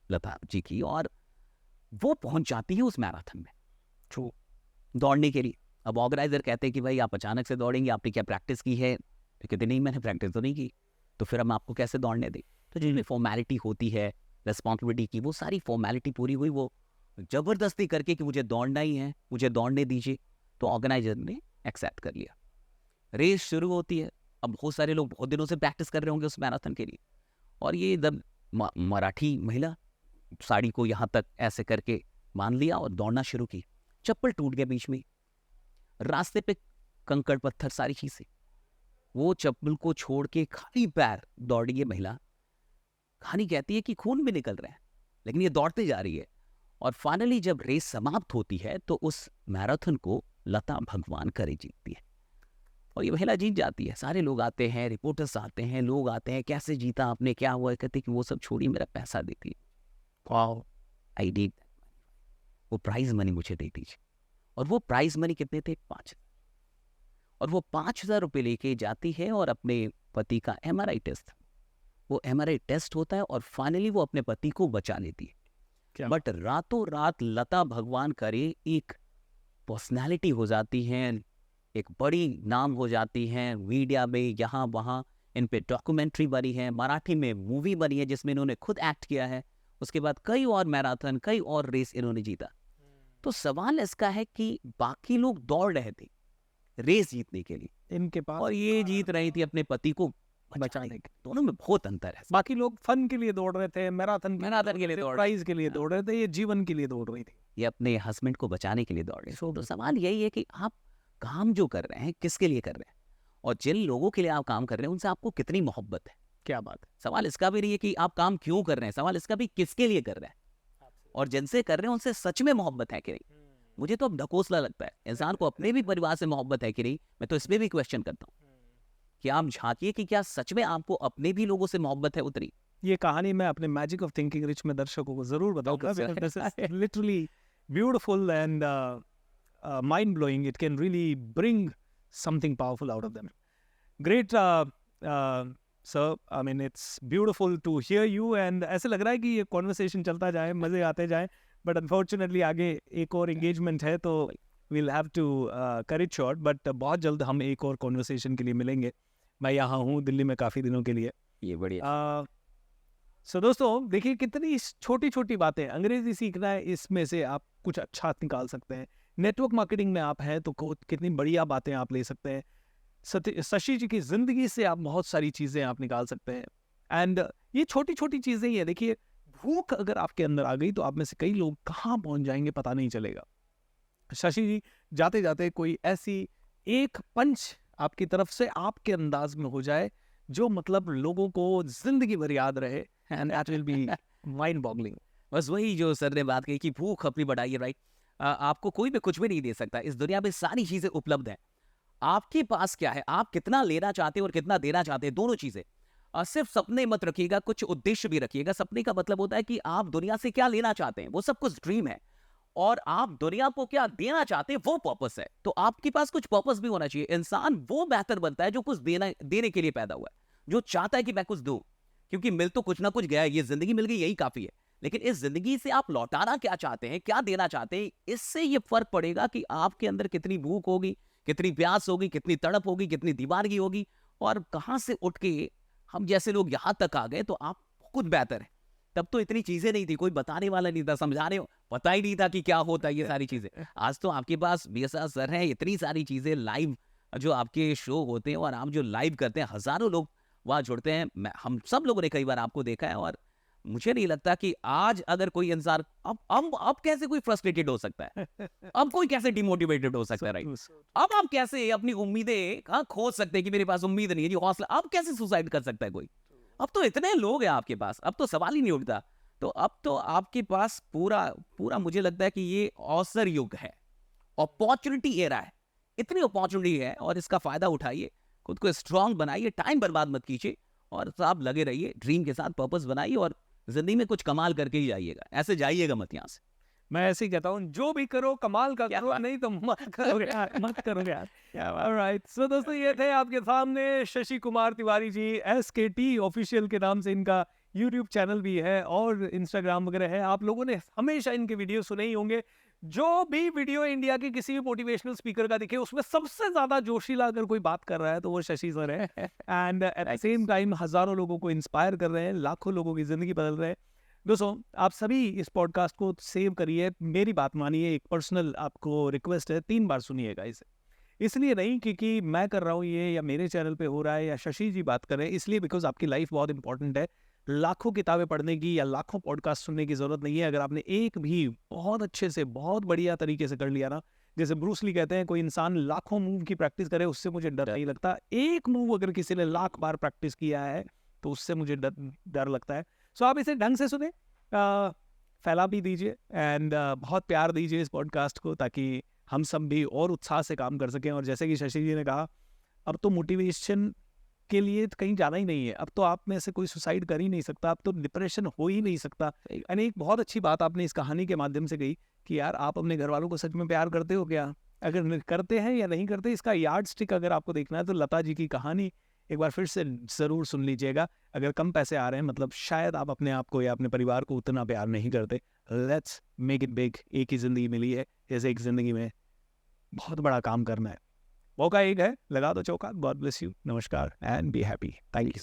लता जी की, और वो पहुंच जाती है उस मैराथन में दौड़ने के लिए। अब ऑर्गेनाइजर कहते हैं कि भाई आप अचानक से दौड़ेंगे, आपने क्या प्रैक्टिस की है? तो कहते नहीं, मैंने प्रैक्टिस तो नहीं की, तो फिर हम आपको कैसे दौड़ने दें? तो जिसमें फॉर्मेलिटी होती है रिस्पॉन्सिबिलिटी की, वो सारी फॉर्मेलिटी पूरी हुई। वो जबरदस्ती करके कि मुझे दौड़ना ही है, मुझे दौड़ने दीजिए, तो ऑर्गेनाइजर ने एक्सेप्ट कर लिया। रेस शुरू होती है। अब बहुत सारे लोग बहुत दिनों से प्रैक्टिस कर रहे होंगे उस मैराथन के लिए, और ये जब मराठी महिला साड़ी को यहाँ तक ऐसे करके मान लिया और दौड़ना शुरू की। चप्पल टूट गया बीच में, रास्ते पे कंकड़ पत्थर सारी चीजें, वो चप्पल को छोड़ के खाली पैर दौड़ी ये महिला। कहानी कहती है कि खून भी निकल रहा है, लेकिन ये दौड़ते जा रही है। और फाइनली जब रेस समाप्त होती है तो उस मैराथन को लता भगवान करे जीतती है और ये महिला जीत जाती है। सारे लोग आते हैं, रिपोर्टर्स आते हैं, लोग आते हैं, कैसे जीता आपने, क्या हुआ? कहते कि वो सब छोड़िए, मेरा पैसा देती। वाओ, आई डिड, वो प्राइज मनी मुझे दे दीजिए। और वो प्राइज मनी कितने थे? 5,000। और वो 5,000 रुपये लेके जाती है और अपने पति का MRI टेस्ट, वो MRI टेस्ट होता है और फाइनली वो अपने पति को बचा लेती है। बट रातों रात लता भगवान करे एक पर्सनालिटी हो जाती हैं, एक बड़ी नाम हो जाती हैं मीडिया में, यहाँ वहाँ। इन पे डॉक्यूमेंट्री बनी है, मराठी में मूवी बनी है जिसमें इन्होंने खुद एक्ट किया है। उसके बाद कई और मैराथन, कई और रेस इन्होंने जीता। तो सवाल इसका है कि बाकी लोग दौड़ रहे थे रेस जीतने के लिए इनके पास, और ये जीत रही थी अपने पति को बचाने के। दोनों में बहुत अंतर है। बाकी लोग फन के लिए दौड़ रहे थे, मैराथन के लिए दौड़, प्राइज के लिए दौड़ रहे थे, ये जीवन के लिए दौड़ रही थी, ये अपने हस्बैंड को बचाने के लिए दौड़ रहे थे। तो सवाल यही है कि आप काम जो कर रहे हैं किसके लिए कर रहे हैं, और जिन लोगों के लिए आप काम कर रहे हैं उनसे आपको कितनी मोहब्बत है। क्या बात है। सवाल इसका भी नहीं है कि आप काम क्यों कर रहे हैं, सवाल इसका भी किसके लिए कर रहे हैं, और जिनसे कर रहे हैं उनसे सच में मोहब्बत है कि नहीं। मुझे तो अब ढकोसला लगता है, इंसान को अपने भी परिवार से मोहब्बत है कि नहीं। मैं तो इसमें भी क्वेश्चन करता हूँ कि आप झांकिए कि क्या सच में आपको अपने भी लोगों से मोहब्बत है उतनी। ये कहानी मैं अपने मैजिक ऑफ थिंकिंग रिच में दर्शकों को जरूर बताऊंगा। This is literally beautiful and mind blowing. It can really bring something powerful out of them. Great, sir. I mean, it's beautiful to hear you. And ऐसे लग रहा है कि ये conversation चलता जाए, मजे आते जाए. But unfortunately आगे एक और engagement है, तो we'll have to cut it short. But बहुत जल्द हम एक और conversation के लिए मिलेंगे. मैं यहाँ हूँ दिल्ली में काफ़ी दिनों के लिए। ये बढ़िया। सो दोस्तों देखिए कितनी छोटी छोटी बातें, अंग्रेजी सीखना है, इसमें से आप कुछ अच्छा निकाल सकते हैं। नेटवर्क मार्केटिंग में आप हैं तो कितनी बढ़िया बातें आप ले सकते हैं। शशि जी की ज़िंदगी से आप बहुत सारी चीज़ें आप निकाल सकते हैं। एंड ये छोटी छोटी चीज़ें ही है। देखिए भूख अगर आपके अंदर आ गई तो आप में से कई लोग कहाँ पहुंच जाएंगे पता नहीं चलेगा। शशि जी, जाते जाते कोई ऐसी एक पंच आपकी तरफ से आपके अंदाज में हो जाए जो मतलब लोगों को जिंदगी भर याद रहे, and that will be mind boggling. बस वही जो सर ने बात कही कि भूख अपनी बढ़ाइए, राइट। आपको कोई भी कुछ भी नहीं दे सकता, इस दुनिया में सारी चीजें उपलब्ध हैं। आपके पास क्या है, आप कितना लेना चाहते हैं और कितना देना चाहते हैं, दोनों चीजें। सिर्फ सपने मत रखिएगा, कुछ उद्देश्य भी रखिएगा। सपने का मतलब होता है कि आप दुनिया से क्या लेना चाहते हैं, वो सब कुछ ड्रीम है। और आप दुनिया को क्या देना चाहते हैं, वो पर्पस है। तो आपके पास कुछ पर्पस भी होना चाहिए। इंसान वो बेहतर बनता है जो कुछ देने के लिए पैदा हुआ है, जो चाहता है कि मैं कुछ दूं। क्योंकि मिल तो कुछ ना कुछ गया है, ये जिंदगी मिल गई, यही काफी है। लेकिन इस जिंदगी से आप लौटाना क्या चाहते हैं, क्या देना चाहते हैं, इससे ये फर्क पड़ेगा कि आपके अंदर कितनी भूख होगी, कितनी प्यास होगी, कितनी तड़प होगी, कितनी दीवानगी होगी, और कहां से उठ के हम जैसे लोग यहां तक आ गए। तो आप खुद बेहतर है। तब तो इतनी चीजें नहीं थी, कोई बताने वाला नहीं था, समझाने पता ही नहीं था कि क्या होता है ये सारी चीजें। आज तो आपके पास BSR सर हैं, इतनी सारी चीजें लाइव जो आपके शो होते हैं और आप जो लाइव करते हैं, हजारों लोग वहां जुड़ते हैं। हम सब लोगों ने कई बार आपको देखा है, और मुझे नहीं लगता कि आज अगर कोई इंसान अब कैसे कोई फ्रस्ट्रेटेड हो सकता है, अब कोई कैसे डिमोटिवेटेड हो सकता है, राइट। अब आप कैसे अपनी उम्मीदें खो सकते हैं कि मेरे पास उम्मीद नहीं है जी, हौसला। अब कैसे सुसाइड कर सकता है कोई? अब तो इतने लोग हैं आपके पास, अब तो सवाल ही नहीं उठता। तो अब तो आपके पास पूरा पूरा मुझे लगता है कि ये अवसर युग है, अपॉर्चुनिटी एरा है। इतनी अपॉर्चुनिटी है और इसका फायदा उठाइए, खुद को स्ट्रांग बनाइए, टाइम बर्बाद मत कीजिए, और आप लगे रहिए ड्रीम के साथ, पर्पस बनाइए, और जिंदगी में कुछ कमाल करके ही जाइएगा। ऐसे जाइएगा मत यहाँ से। मैं ऐसे ही कहता हूँ, जो भी करो कमाल का करो, नहीं तो मत करोगे यार, मत करोगे यार। ऑलराइट, सो दोस्तों, ये थे आपके सामने शशि कुमार तिवारी जी। SKT ऑफिशियल के नाम से इनका YouTube चैनल भी है और Instagram वगैरह है। आप लोगों ने हमेशा इनके वीडियो सुने ही होंगे। जो भी वीडियो इंडिया के किसी भी मोटिवेशनल स्पीकर का दिखे, उसमें सबसे ज्यादा जोशीला अगर कोई बात कर रहा है तो वो शशि सर है। And at the same time हजारों लोगों को इंस्पायर कर रहे हैं, लाखों लोगों की जिंदगी बदल रहे हैं। दोस्तों, आप सभी इस पॉडकास्ट को सेव करिए, मेरी बात मानिए, एक पर्सनल आपको रिक्वेस्ट है, 3 बार सुनिएगा इसे। इसलिए नहीं क्योंकि मैं कर रहा हूँ ये, या मेरे चैनल पे हो रहा है, या शशि जी बात कर रहे हैं, इसलिए बिकॉज आपकी लाइफ बहुत इंपॉर्टेंट है। लाखों किताबें पढ़ने की या लाखों पॉडकास्ट सुनने की जरूरत नहीं है। अगर आपने एक भी बहुत अच्छे से, बहुत बढ़िया तरीके से कर लिया ना, जैसे ब्रूस ली कहते हैं, कोई इंसान लाखों मूव की प्रैक्टिस करे, उससे मुझे डर नहीं लगता। एक मूव अगर किसी ने लाख बार प्रैक्टिस किया है तो उससे मुझे डर लगता है। सो आप इसे ढंग से सुने, फैला भी दीजिए, एंड बहुत प्यार दीजिए इस पॉडकास्ट को, ताकि हम सब भी और उत्साह से काम कर सकें। और जैसे कि शशि जी ने कहा, अब तो मोटिवेशन के लिए कहीं जाना ही नहीं है। अब तो आप में से कोई सुसाइड कर ही नहीं सकता, अब तो डिप्रेशन हो ही नहीं सकता। एंड एक बहुत अच्छी बात आपने इस कहानी के माध्यम से कही कि यार, आप अपने घर वालों को सच में प्यार करते हो क्या? अगर करते हैं या नहीं करते, इसका यार्ड स्टिक अगर आपको देखना है तो लता जी की कहानी एक बार फिर से जरूर सुन लीजिएगा। अगर कम पैसे आ रहे हैं, मतलब शायद आप अपने आप को या अपने परिवार को उतना प्यार नहीं करते। Let's make it big. एक ही जिंदगी मिली है, इस एक जिंदगी में बहुत बड़ा काम करना है। मौका एक है, लगा दो चौका। गॉड ब्लेस यू, नमस्कार, and be happy. Thank you.